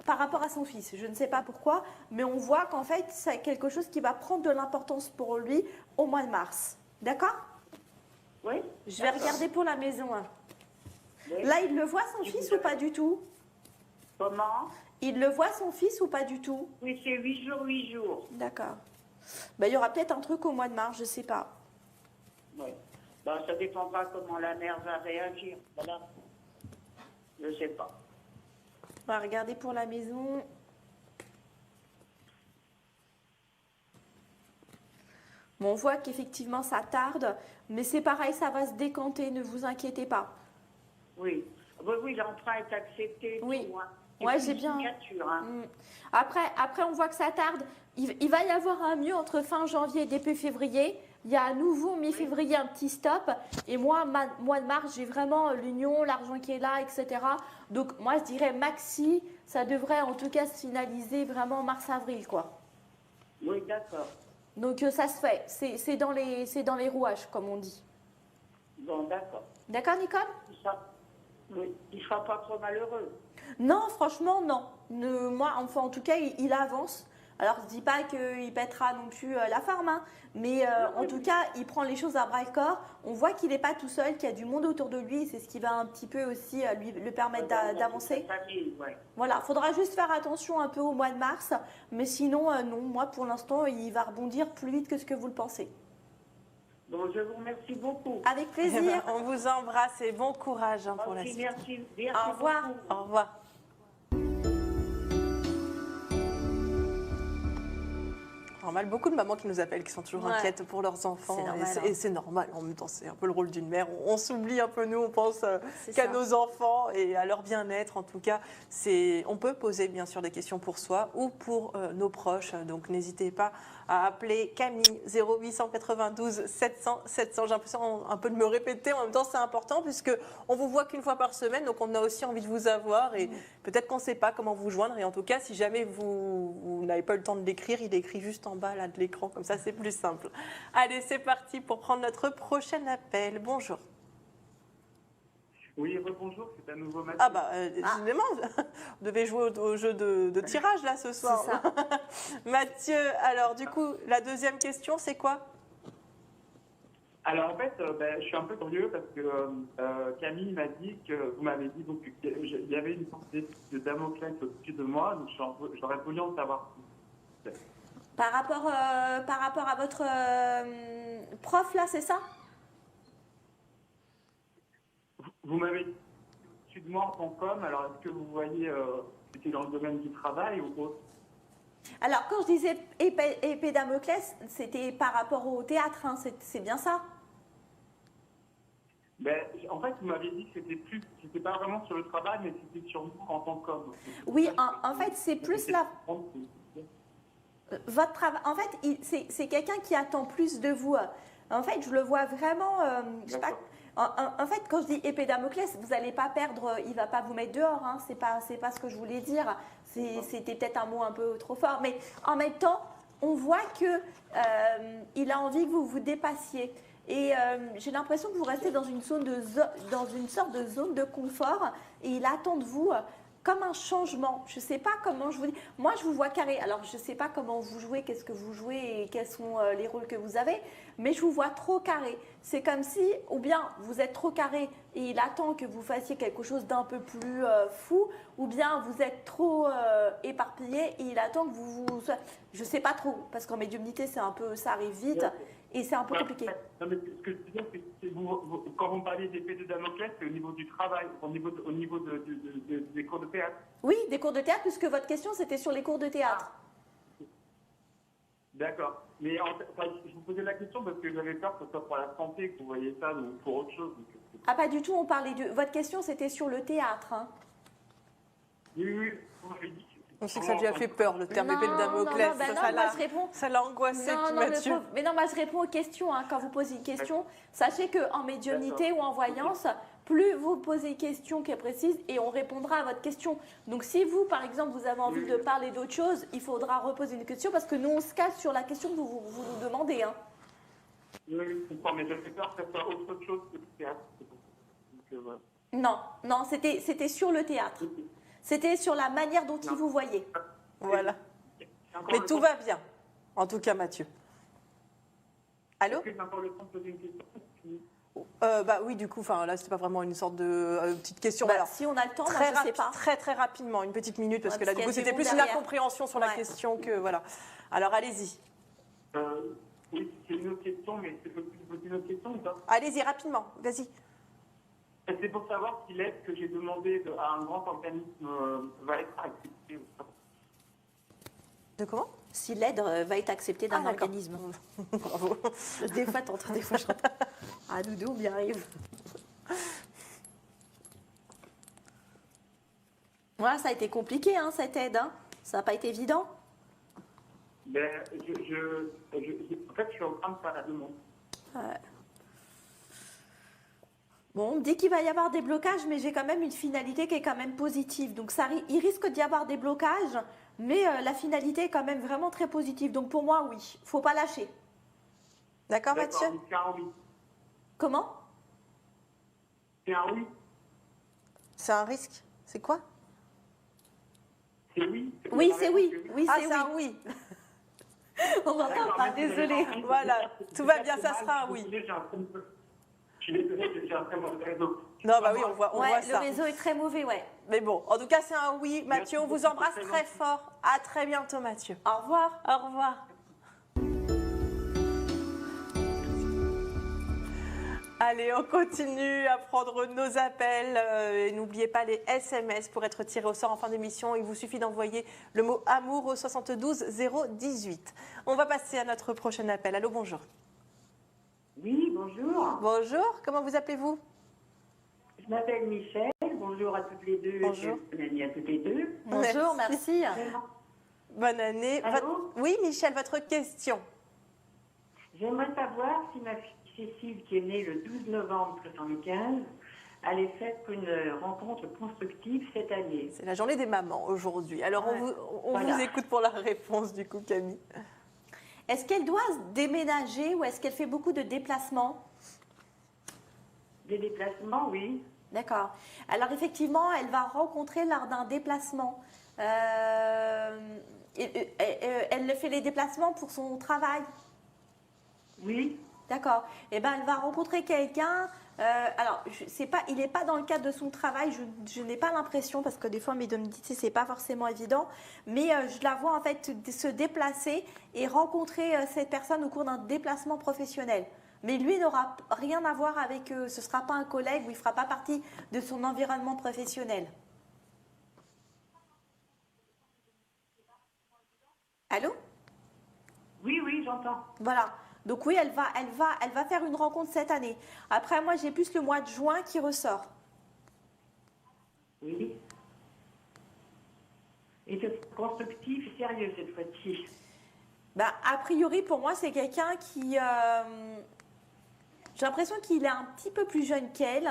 par rapport à son fils. Je ne sais pas pourquoi, mais on voit qu'en fait, c'est quelque chose qui va prendre de l'importance pour lui au mois de mars. D'accord? Oui. Je vais regarder pour la maison. Hein. Oui. Là, il le voit son fils ou pas du tout? Comment? Il le voit son fils ou pas du tout? Oui, c'est 8 jours, 8 jours. D'accord. Ben, il y aura peut-être un truc au mois de mars, je ne sais pas. Oui. Ben, ça dépendra comment la mère va réagir. Voilà. Je ne sais pas. On va regarder pour la maison. Bon, on voit qu'effectivement ça tarde, mais c'est pareil, ça va se décanter, ne vous inquiétez pas. Oui. Oui, oui, l'emprunt est accepté. Oui. Pour moi. Ouais, C'est j'ai une bien. signature, hein. Après, on voit que ça tarde. Il va y avoir un mieux entre fin janvier et début février. Il y a à nouveau mi-février un petit stop. Et moi, mois de mars, j'ai vraiment l'union, l'argent qui est là, etc. Donc moi, je dirais maxi, ça devrait en tout cas se finaliser vraiment mars-avril, quoi. Oui, d'accord. Donc ça se fait. C'est dans les rouages, comme on dit. Bon, d'accord. D'accord, Nicole? Oui, il ne sera pas trop malheureux. Non, franchement, non. Moi, enfin, en tout cas, il avance. Alors, je ne dis pas qu'il pètera non plus la forme, hein, mais en tout cas, il prend les choses à bras-le-corps. On voit qu'il n'est pas tout seul, qu'il y a du monde autour de lui. C'est ce qui va un petit peu aussi lui permettre d'avancer. Ouais. Voilà, il faudra juste faire attention un peu au mois de mars. Mais sinon, non, moi, pour l'instant, il va rebondir plus vite que ce que vous le pensez. Bon, je vous remercie beaucoup. Avec plaisir. On vous embrasse et bon courage pour la Merci, suite. merci. Au revoir. Beaucoup. Au revoir. Normal, beaucoup de mamans qui nous appellent, qui sont toujours Ouais. inquiètes pour leurs enfants. C'est normal, Et c'est normal. En même temps, c'est un peu le rôle d'une mère. On s'oublie un peu, nous, on pense C'est qu'à ça. nos enfants et à leur bien-être. En tout cas, on peut poser bien sûr des questions pour soi ou pour nos proches. Donc n'hésitez pas à appeler Camille 0892 700 700. J'ai l'impression un peu de me répéter. En même temps, c'est important puisque on vous voit qu'une fois par semaine. Donc on a aussi envie de vous avoir et peut-être qu'on ne sait pas comment vous joindre. Et en tout cas, si jamais vous n'avez pas eu le temps de l'écrire, il est écrit juste en bas là, de l'écran. Comme ça, c'est plus simple. Allez, c'est parti pour prendre notre prochain appel. Bonjour. Oui, rebonjour, c'est à nouveau Mathieu. Ah bah, décidément, vous devez jouer au jeu de tirage là ce soir. C'est ça. Mathieu, alors du coup, la deuxième question, c'est quoi? Alors en fait, je suis un peu curieux parce que Camille m'a dit que vous m'avez dit donc qu'il y avait une sorte de Damoclès au-dessus de moi, donc j'aurais voulu en savoir plus. Par rapport à votre prof, là, c'est ça? Vous m'avez dit au-dessus de moi en tant qu'homme, alors est-ce que vous voyez c'était dans le domaine du travail ou autre? Alors, quand je disais épée Damoclès, c'était par rapport au théâtre, hein, c'est bien ça? En fait, vous m'avez dit que c'était pas vraiment sur le travail, mais c'était sur vous en tant qu'homme. Oui, en fait, c'est plus là. Votre travail, en fait, c'est quelqu'un qui attend plus de vous. En fait, je le vois vraiment. Je sais pas, en fait, quand je dis épée Damoclès, vous n'allez pas perdre. Il va pas vous mettre dehors. Hein, c'est pas ce que je voulais dire. C'était peut-être un mot un peu trop fort, mais en même temps, on voit que il a envie que vous vous dépassiez. Et j'ai l'impression que vous restez dans une sorte de zone de confort. Et il attend de vous. Comme un changement. Je ne sais pas comment je vous dis. Moi, je vous vois carré. Alors, je ne sais pas comment vous jouez, qu'est-ce que vous jouez et quels sont les rôles que vous avez, mais je vous vois trop carré. C'est comme si, ou bien vous êtes trop carré et il attend que vous fassiez quelque chose d'un peu plus fou, ou bien vous êtes trop éparpillé et il attend que vous je ne sais pas trop, parce qu'en médiumnité, c'est un peu, ça arrive vite et c'est un peu compliqué. Non, mais ce que je veux dire, c'est que quand vous parlez d'épée de Damoclès, c'est au niveau du travail, au niveau des cours de théâtre. Oui, des cours de théâtre, puisque votre question, c'était sur les cours de théâtre. D'accord. Mais je vous posais la question parce que j'avais peur que ce soit pour la santé que vous voyez ça ou pour autre chose. Ah, pas du tout, on parlait de... Votre question, c'était sur le théâtre. Hein. Oui, vous m'avez dit. On sait que ça lui a fait peur, le terme épée de Damoclès. Ça l'a angoissé, Mathieu. Mais non, moi je réponds aux questions. Hein. Quand vous posez une question, sachez qu'en médiumnité ou en voyance, plus vous posez une question qui est précise et on répondra à votre question. Donc si vous, par exemple, vous avez envie de parler d'autre chose, il faudra reposer une question parce que nous, on se casse sur la question que vous nous demandez. Hein. Oui, je comprends, mais j'avais peur que ce soit autre chose que le théâtre. Donc, voilà. Non, c'était sur le théâtre. C'était sur la manière dont il vous voyait. Voilà. Mais tout va bien, en tout cas, Mathieu. Allô? Est-ce que j'ai encore le temps de poser une question? Bah oui, du coup, là, c'était pas vraiment une sorte de petite question. Bah, alors, si on a le temps, moi, je sais pas. très rapidement, une petite minute, parce que là, du coup, qu'il y a c'était du plus monde une derrière. incompréhension sur la question que voilà. Alors, allez-y. Oui, c'est une autre question, mais je peux poser une autre question ou pas? Allez-y, rapidement, vas-y. C'est pour savoir si l'aide que j'ai demandée à un grand organisme va être acceptée ou pas. De comment? Si l'aide va être acceptée d'un d'accord. organisme. Bravo. Des fois, t'entends, des fois, je t'entends. Ah, nous deux, on y arrive. Voilà, ça a été compliqué, hein, cette aide. Hein. Ça n'a pas été évident. Ben, en fait, je suis en train de faire la demande. Bon, on me dit qu'il va y avoir des blocages, mais j'ai quand même une finalité qui est quand même positive. Donc, il risque d'y avoir des blocages, mais la finalité est quand même vraiment très positive. Donc, pour moi, oui, il ne faut pas lâcher. D'accord, Mathieu? C'est un oui. Comment? C'est un oui. C'est un risque? C'est quoi? C'est oui. Oui, c'est oui. Oui, Ah, c'est c'est oui. un oui. On va pas, désolé. Voilà, tout va bien, ça sera un oui. Je suis désolée, j'ai un très mauvais réseau. Non, bah oui, on voit Ouais, ça. le réseau est très mauvais, ouais. Mais bon, en tout cas, c'est un oui. Mathieu, on vous embrasse très fort. À très bientôt, Mathieu. Au revoir. Au revoir. Allez, on continue à prendre nos appels. Et n'oubliez pas les SMS pour être tiré au sort en fin d'émission. Il vous suffit d'envoyer le mot amour au 72 018. On va passer à notre prochain appel. Allô, bonjour. Oui, bonjour. Bonjour, comment vous appelez-vous? Je m'appelle Michel. Bonjour à toutes les deux. Bonjour. Bonne année à toutes les deux. Bonjour, merci. Bonne année. Allô? Oui, Michel, votre question. J'aimerais savoir si ma fille Cécile, qui est née le 12 novembre 1975, allait faire une rencontre constructive cette année. C'est la journée des mamans aujourd'hui. Alors, on vous écoute pour la réponse, du coup, Camille. Est-ce qu'elle doit déménager ou est-ce qu'elle fait beaucoup de déplacements? Des déplacements, oui. D'accord. Alors effectivement, elle va rencontrer lors d'un déplacement. Elle fait les déplacements pour son travail. Oui. D'accord. Eh ben, elle va rencontrer quelqu'un. Alors, il n'est pas dans le cadre de son travail. Je n'ai pas l'impression parce que des fois, mes deux me disent c'est pas forcément évident. Mais je la vois en fait se déplacer et rencontrer cette personne au cours d'un déplacement professionnel. Mais lui n'aura rien à voir avec eux. Ce ne sera pas un collègue ou il ne fera pas partie de son environnement professionnel. Allô? Oui, oui, j'entends. Voilà. Donc oui, elle va faire une rencontre cette année. Après, moi, j'ai plus le mois de juin qui ressort. Oui. Et c'est constructif et sérieux cette fois-ci. Bah, a priori, pour moi, c'est quelqu'un qui... j'ai l'impression qu'il est un petit peu plus jeune qu'elle.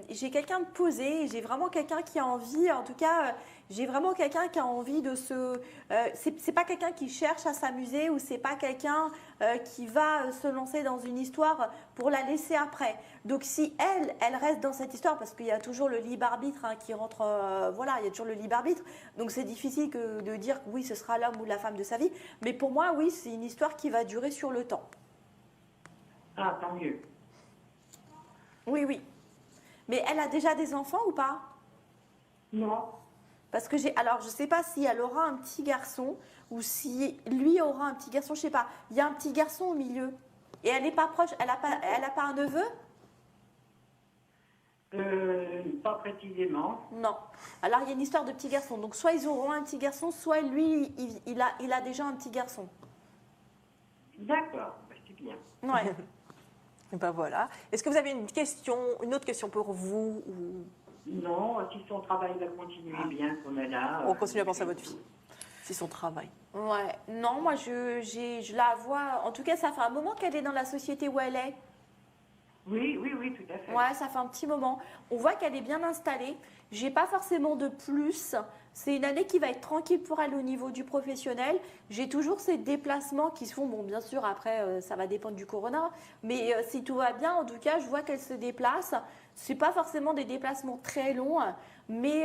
J'ai quelqu'un de posé, j'ai vraiment quelqu'un qui a envie, en tout cas, j'ai vraiment quelqu'un qui a envie de se... c'est pas quelqu'un qui cherche à s'amuser ou c'est pas quelqu'un qui va se lancer dans une histoire pour la laisser après. Donc si elle reste dans cette histoire, parce qu'il y a toujours le libre arbitre qui rentre, voilà, il y a toujours le libre arbitre, donc c'est difficile de dire que oui, ce sera l'homme ou la femme de sa vie, mais pour moi, oui, c'est une histoire qui va durer sur le temps. Ah, tant mieux. Oui, oui. Mais elle a déjà des enfants ou pas? Non. Parce que alors je ne sais pas si elle aura un petit garçon ou si lui aura un petit garçon, je ne sais pas. Il y a un petit garçon au milieu. Et elle n'est pas proche, elle n'a pas un neveu? Pas précisément. Non. Alors il y a une histoire de petit garçon. Donc soit ils auront un petit garçon, soit lui, il a déjà un petit garçon. D'accord, c'est bien. Ouais. Et ben voilà. Est-ce que vous avez une autre question pour vous ou... Non, si son travail va continuer bien comme elle a... On continue à penser à votre fille. Si son travail. Ouais. Non, moi je la vois. En tout cas, ça fait un moment qu'elle est dans la société où elle est. Oui, oui, oui, tout à fait. Ouais, ça fait un petit moment. On voit qu'elle est bien installée. J'ai pas forcément de plus. C'est une année qui va être tranquille pour elle au niveau du professionnel. J'ai toujours ces déplacements qui se font. Bon, bien sûr, après, ça va dépendre du corona. Mais si tout va bien, en tout cas, je vois qu'elle se déplace. C'est pas forcément des déplacements très longs, mais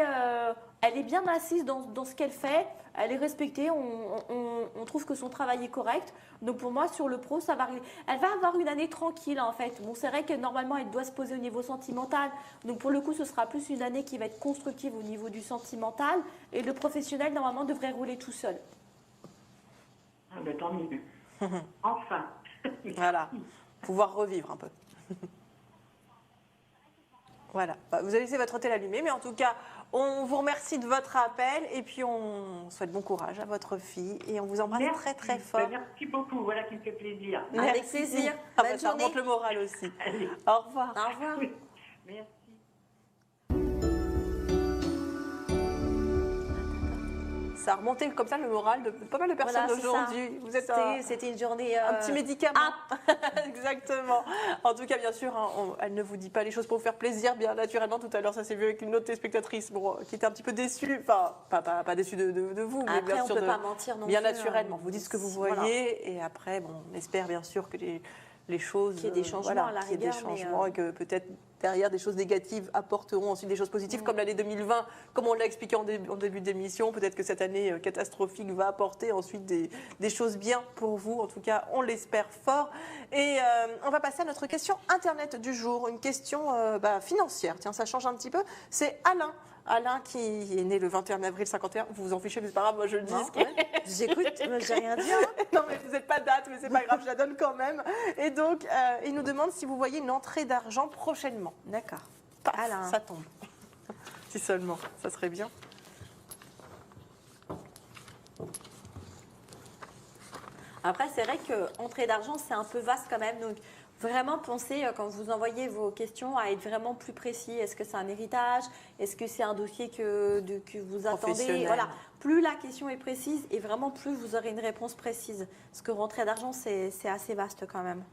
elle est bien assise dans ce qu'elle fait. Elle est respectée. On trouve que son travail est correct. Donc pour moi, sur le pro, ça va arriver. Elle va avoir une année tranquille en fait. Bon, c'est vrai que normalement, elle doit se poser au niveau sentimental. Donc pour le coup, ce sera plus une année qui va être constructive au niveau du sentimental. Et le professionnel, normalement, devrait rouler tout seul. Ah ben, tant mieux. Enfin. Voilà. Pouvoir revivre un peu. Voilà. Vous avez laissé votre télé allumée, mais en tout cas, on vous remercie de votre appel et puis on souhaite bon courage à votre fille et on vous embrasse très très fort. Ben, merci beaucoup, voilà qui me fait plaisir. Avec plaisir. Ah Bonne ça journée. remonte le moral aussi. Allez. Au revoir. Au revoir. Merci. Ça a remonté comme ça le moral de pas mal de personnes Voilà, c'est aujourd'hui. Vous êtes C'était une journée. un petit médicament. Exactement. En tout cas, bien sûr, elle ne vous dit pas les choses pour vous faire plaisir, bien naturellement. Tout à l'heure, ça s'est vu avec une autre téléspectatrice qui était un petit peu déçue. Enfin, pas déçue de vous, mais Après, bien on sûr, peut pas mentir non bien plus, naturellement. Vous dites ce que vous voyez voilà. et après, on espère bien sûr que les choses... Qu'il y ait des changements à la qu'il y ait des rigueur, mais, changements et que peut-être derrière des choses négatives apporteront ensuite des choses positives, comme l'année 2020, comme on l'a expliqué en début d'émission. Peut-être que cette année catastrophique va apporter ensuite des choses bien pour vous. En tout cas, on l'espère fort. Et on va passer à notre question Internet du jour, une question financière. Tiens, ça change un petit peu. C'est Alain. Alain qui est né le 21 avril 51. Vous vous en fichez, mais c'est pas grave, moi je le dis. J'écoute, j'ai rien dit. Hein. Non, mais vous n'êtes pas date, mais c'est pas grave, je la donne quand même. Et donc, il nous demande si vous voyez une entrée d'argent prochainement. D'accord. Paf, Alain. ça tombe. Si seulement, ça serait bien. Après, c'est vrai que entrée d'argent, c'est un peu vaste quand même. Donc, vraiment pensez, quand vous envoyez vos questions, à être vraiment plus précis. Est-ce que c'est un héritage? Est-ce que c'est un dossier que vous attendez? Voilà. Plus la question est précise et vraiment plus vous aurez une réponse précise. Parce que rentrée d'argent, c'est assez vaste quand même.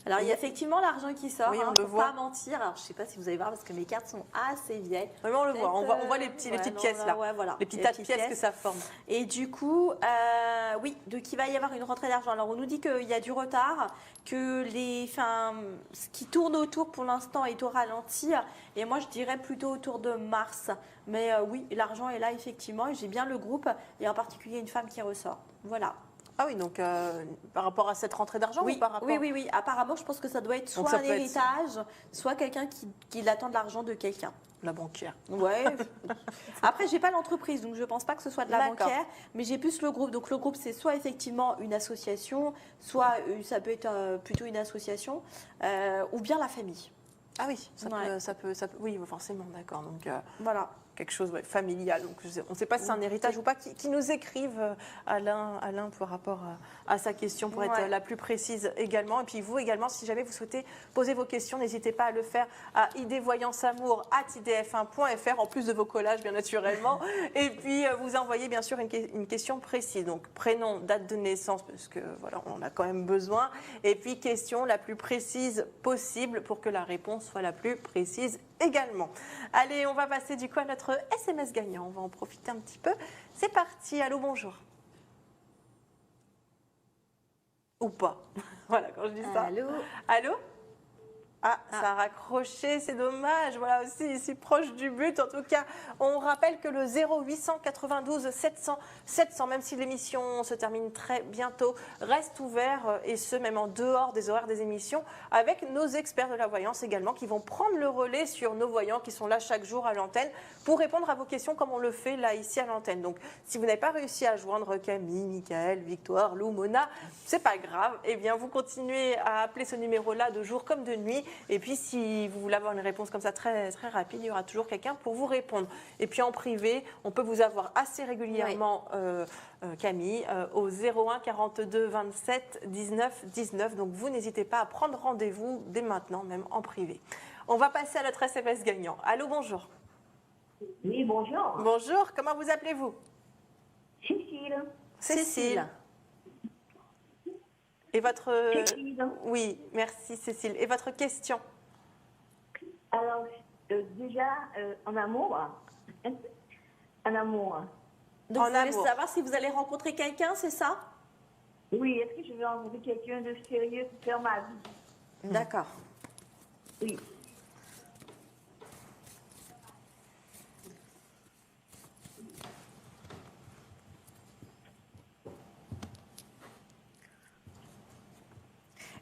Alors, il y a effectivement l'argent qui sort, Oui, on le faut voit. pas mentir. Alors, je ne sais pas si vous allez voir parce que mes cartes sont assez vieilles. Oui, on le voit. On Peut-être, voit les petites non, pièces non, là. ouais, voilà. Les petits Les tas de petites pièces que ça forme. Et du coup, oui, donc il va y avoir une rentrée d'argent. Alors, on nous dit qu'il y a du retard, que ce qui tourne autour pour l'instant est au ralenti. Et moi, je dirais plutôt autour de mars. Mais oui, l'argent est là, effectivement. Et j'ai bien le groupe, et en particulier une femme qui ressort. Voilà. Ah oui, donc par rapport à cette rentrée d'argent Oui, ou par rapport... oui. Apparemment, je pense que ça doit être Donc soit ça un peut être- héritage, soit quelqu'un qui attend de l'argent de quelqu'un. La banquière. Ouais. Après, j'ai pas l'entreprise, donc je pense pas que ce soit de la D'accord. banquière, mais j'ai plus le groupe. Donc le groupe, c'est soit effectivement une association, soit ça peut être plutôt une association, ou bien la famille. Ah oui, ça Ouais. peut, oui, forcément, d'accord. Donc Voilà. quelque chose familial. Donc on ne sait pas si c'est un héritage ou pas. Qui nous écrivent Alain par rapport à sa question pour être Ouais. la plus précise également. Et puis vous également, si jamais vous souhaitez poser vos questions, n'hésitez pas à le faire à idvoyanceamour@idf1.fr en plus de vos collages bien naturellement. Et puis vous envoyez bien sûr une question précise. Donc prénom, date de naissance parce que voilà, on en a quand même besoin. Et puis question la plus précise possible pour que la réponse soit la plus précise également. Allez, on va passer du coup à notre SMS gagnant. On va en profiter un petit peu. C'est parti. Allô, bonjour. Ou pas. Voilà, quand je dis ça. Allô. Allô? Ah, ça a raccroché, c'est dommage. Voilà aussi, ici proche du but. En tout cas, on rappelle que le 0892 700 700, même si l'émission se termine très bientôt, reste ouvert et ce, même en dehors des horaires des émissions, avec nos experts de la voyance également qui vont prendre le relais sur nos voyants qui sont là chaque jour à l'antenne pour répondre à vos questions comme on le fait là ici à l'antenne. Donc, si vous n'avez pas réussi à joindre Camille, Michael, Victoire, Lou, Mona, c'est pas grave. Eh bien, vous continuez à appeler ce numéro-là de jour comme de nuit. Et puis, si vous voulez avoir une réponse comme ça très, très rapide, il y aura toujours quelqu'un pour vous répondre. Et puis, en privé, on peut vous avoir assez régulièrement, Camille, au 01 42 27 19 19. Donc, vous n'hésitez pas à prendre rendez-vous dès maintenant, même en privé. On va passer à notre SMS gagnant. Allô, bonjour. Oui, bonjour. Bonjour, comment vous appelez-vous? Cécile. Cécile. Et votre... Cécile. Oui, merci Cécile. Et votre question? Alors, déjà, en amour. En amour. Donc, En vous voulez amour. savoir si vous allez rencontrer quelqu'un, c'est ça? Oui, est-ce que je vais rencontrer quelqu'un de sérieux pour faire ma vie? D'accord. Oui.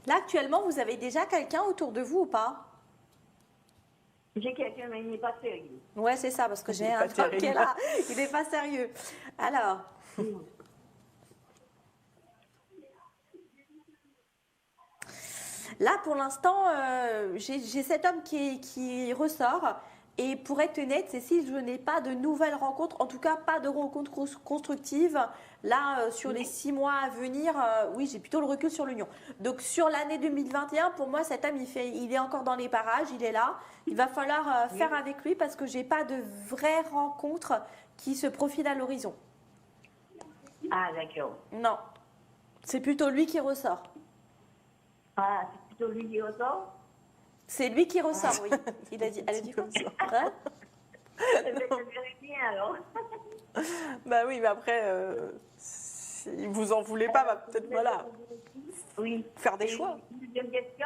Là, actuellement, vous avez déjà quelqu'un autour de vous ou pas? J'ai quelqu'un, mais il n'est pas sérieux. Ouais, c'est ça, parce que j'ai est un pas truc qui est terrible. là. Il n'est pas sérieux. Alors, là, pour l'instant, j'ai cet homme qui ressort. Et pour être honnête, Cécile, je n'ai pas de nouvelles rencontres, en tout cas pas de rencontres constructives. Là, sur les 6 mois à venir, oui, j'ai plutôt le recul sur l'union. Donc sur l'année 2021, pour moi, cet homme, il est encore dans les parages, il est là. Il va falloir faire avec lui parce que j'ai pas de vraies rencontres qui se profilent à l'horizon. Ah, d'accord. Non, c'est plutôt lui qui ressort. Ah, c'est plutôt lui qui ressort? C'est lui qui ressort, oui. Elle a dit comme ça. Hein? Eh bien, je verrai bien alors. Bah oui, mais après, si vous en voulez pas, bah, peut-être voilà, Oui. faire des Et choix. une deuxième question?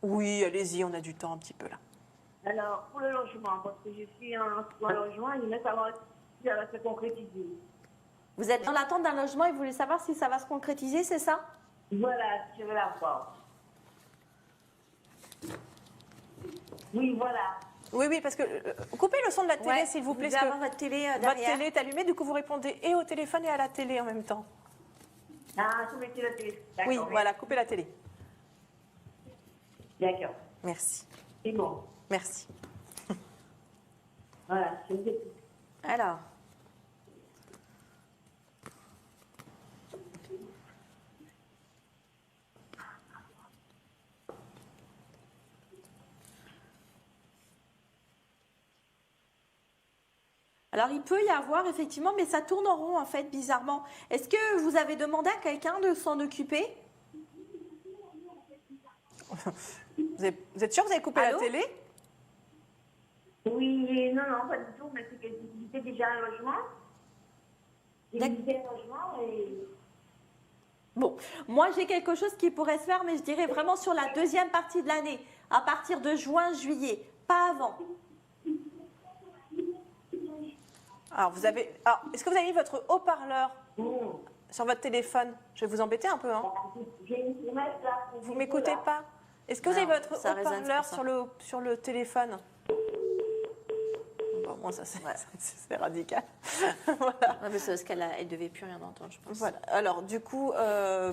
Oui, allez-y, on a du temps un petit peu là. Alors, pour le logement, parce que je suis en logement, il me savoir si ça va se concrétiser. Vous êtes dans l'attente d'un logement et vous voulez savoir si ça va se concrétiser, c'est ça? Voilà, je veux la voir. Oui, voilà. Oui, oui, parce que coupez le son de la télé, Ouais, s'il vous plaît. Vous devez parce que avoir votre télé votre derrière. télé est allumée, du coup vous répondez et au téléphone et à la télé en même temps. Ah, vous mettez la télé. D'accord. Oui, voilà, coupez la télé. D'accord. Merci. C'est bon. Merci. Voilà, je vous écoute. Alors. Alors, il peut y avoir, effectivement, mais ça tourne en rond, en fait, bizarrement. Est-ce que vous avez demandé à quelqu'un de s'en occuper? Vous êtes sûr que vous avez coupé Allô la télé? Oui, non, pas du tout, mais c'est que j'ai déjà un logement. J'ai visité un logement et... Bon, moi j'ai quelque chose qui pourrait se faire, mais je dirais vraiment sur la deuxième partie de l'année, à partir de juin, juillet, pas avant. Alors, est-ce que vous avez mis votre haut-parleur sur votre téléphone? Je vais vous embêter un peu, hein. Vous m'écoutez pas? Est-ce que vous avez Non, votre ça résonne, haut-parleur c'est pour sur le téléphone? Bon, moi, ça, c'est radical. Voilà. Ouais, mais c'est parce qu'elle devait plus rien entendre, je pense. Voilà. Alors, du coup,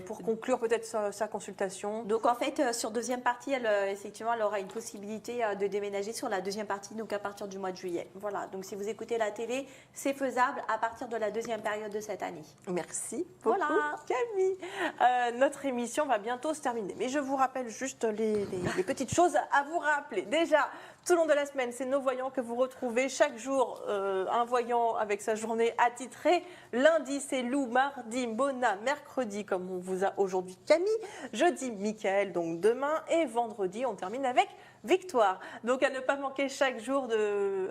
pour conclure peut-être sa consultation. Donc en fait, sur deuxième partie, effectivement, elle aura une possibilité de déménager sur la deuxième partie, donc à partir du mois de juillet. Voilà, donc si vous écoutez la télé, c'est faisable à partir de la deuxième période de cette année. Merci beaucoup, Voilà. Camille. Notre émission va bientôt se terminer. Mais je vous rappelle juste les petites choses à vous rappeler. Déjà, tout le long de la semaine, c'est nos voyants que vous retrouvez. Chaque jour, un voyant avec sa journée attitrée. Lundi, c'est Lou. Mardi, Mona. Mercredi, comme on vous a aujourd'hui, Camille. Jeudi, Michael, donc demain. Et vendredi, on termine avec Victoire. Donc à ne pas manquer chaque jour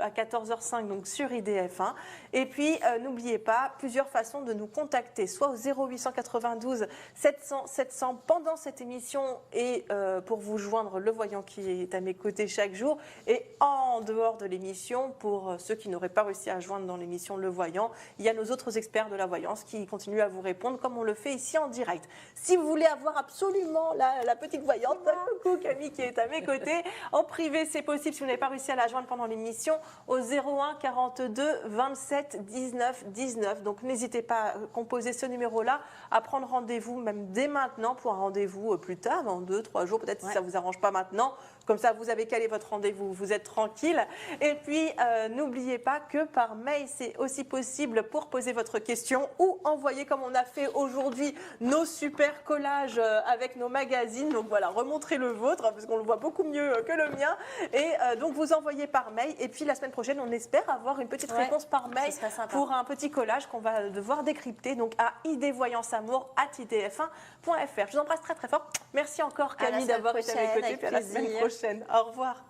à 14h05 donc sur IDF1. Et puis n'oubliez pas plusieurs façons de nous contacter, soit au 0892 700 700 pendant cette émission et pour vous joindre le voyant qui est à mes côtés chaque jour, et en dehors de l'émission pour ceux qui n'auraient pas réussi à joindre dans l'émission le voyant, il y a nos autres experts de la voyance qui continuent à vous répondre comme on le fait ici en direct. Si vous voulez avoir absolument la petite voyante, coucou Camille qui est à mes côtés. En privé, c'est possible si vous n'avez pas réussi à la joindre pendant l'émission au 01 42 27 19 19. Donc n'hésitez pas à composer ce numéro-là, à prendre rendez-vous même dès maintenant pour un rendez-vous plus tard, dans 2-3 jours, peut-être si ça ne vous arrange pas maintenant. Comme ça, vous avez calé votre rendez-vous, vous êtes tranquille. Et puis, n'oubliez pas que par mail, c'est aussi possible pour poser votre question ou envoyer, comme on a fait aujourd'hui, nos super collages avec nos magazines. Donc voilà, remontrez le vôtre, parce qu'on le voit beaucoup mieux que le mien. Et donc, vous envoyez par mail. Et puis, la semaine prochaine, on espère avoir une petite réponse par mail pour un petit collage qu'on va devoir décrypter. Donc, à idvoyanceamour@idf1.fr. Je vous embrasse très, très fort. Merci encore, Camille, d'avoir été à mes côtés. Puis à la semaine prochaine. Au revoir.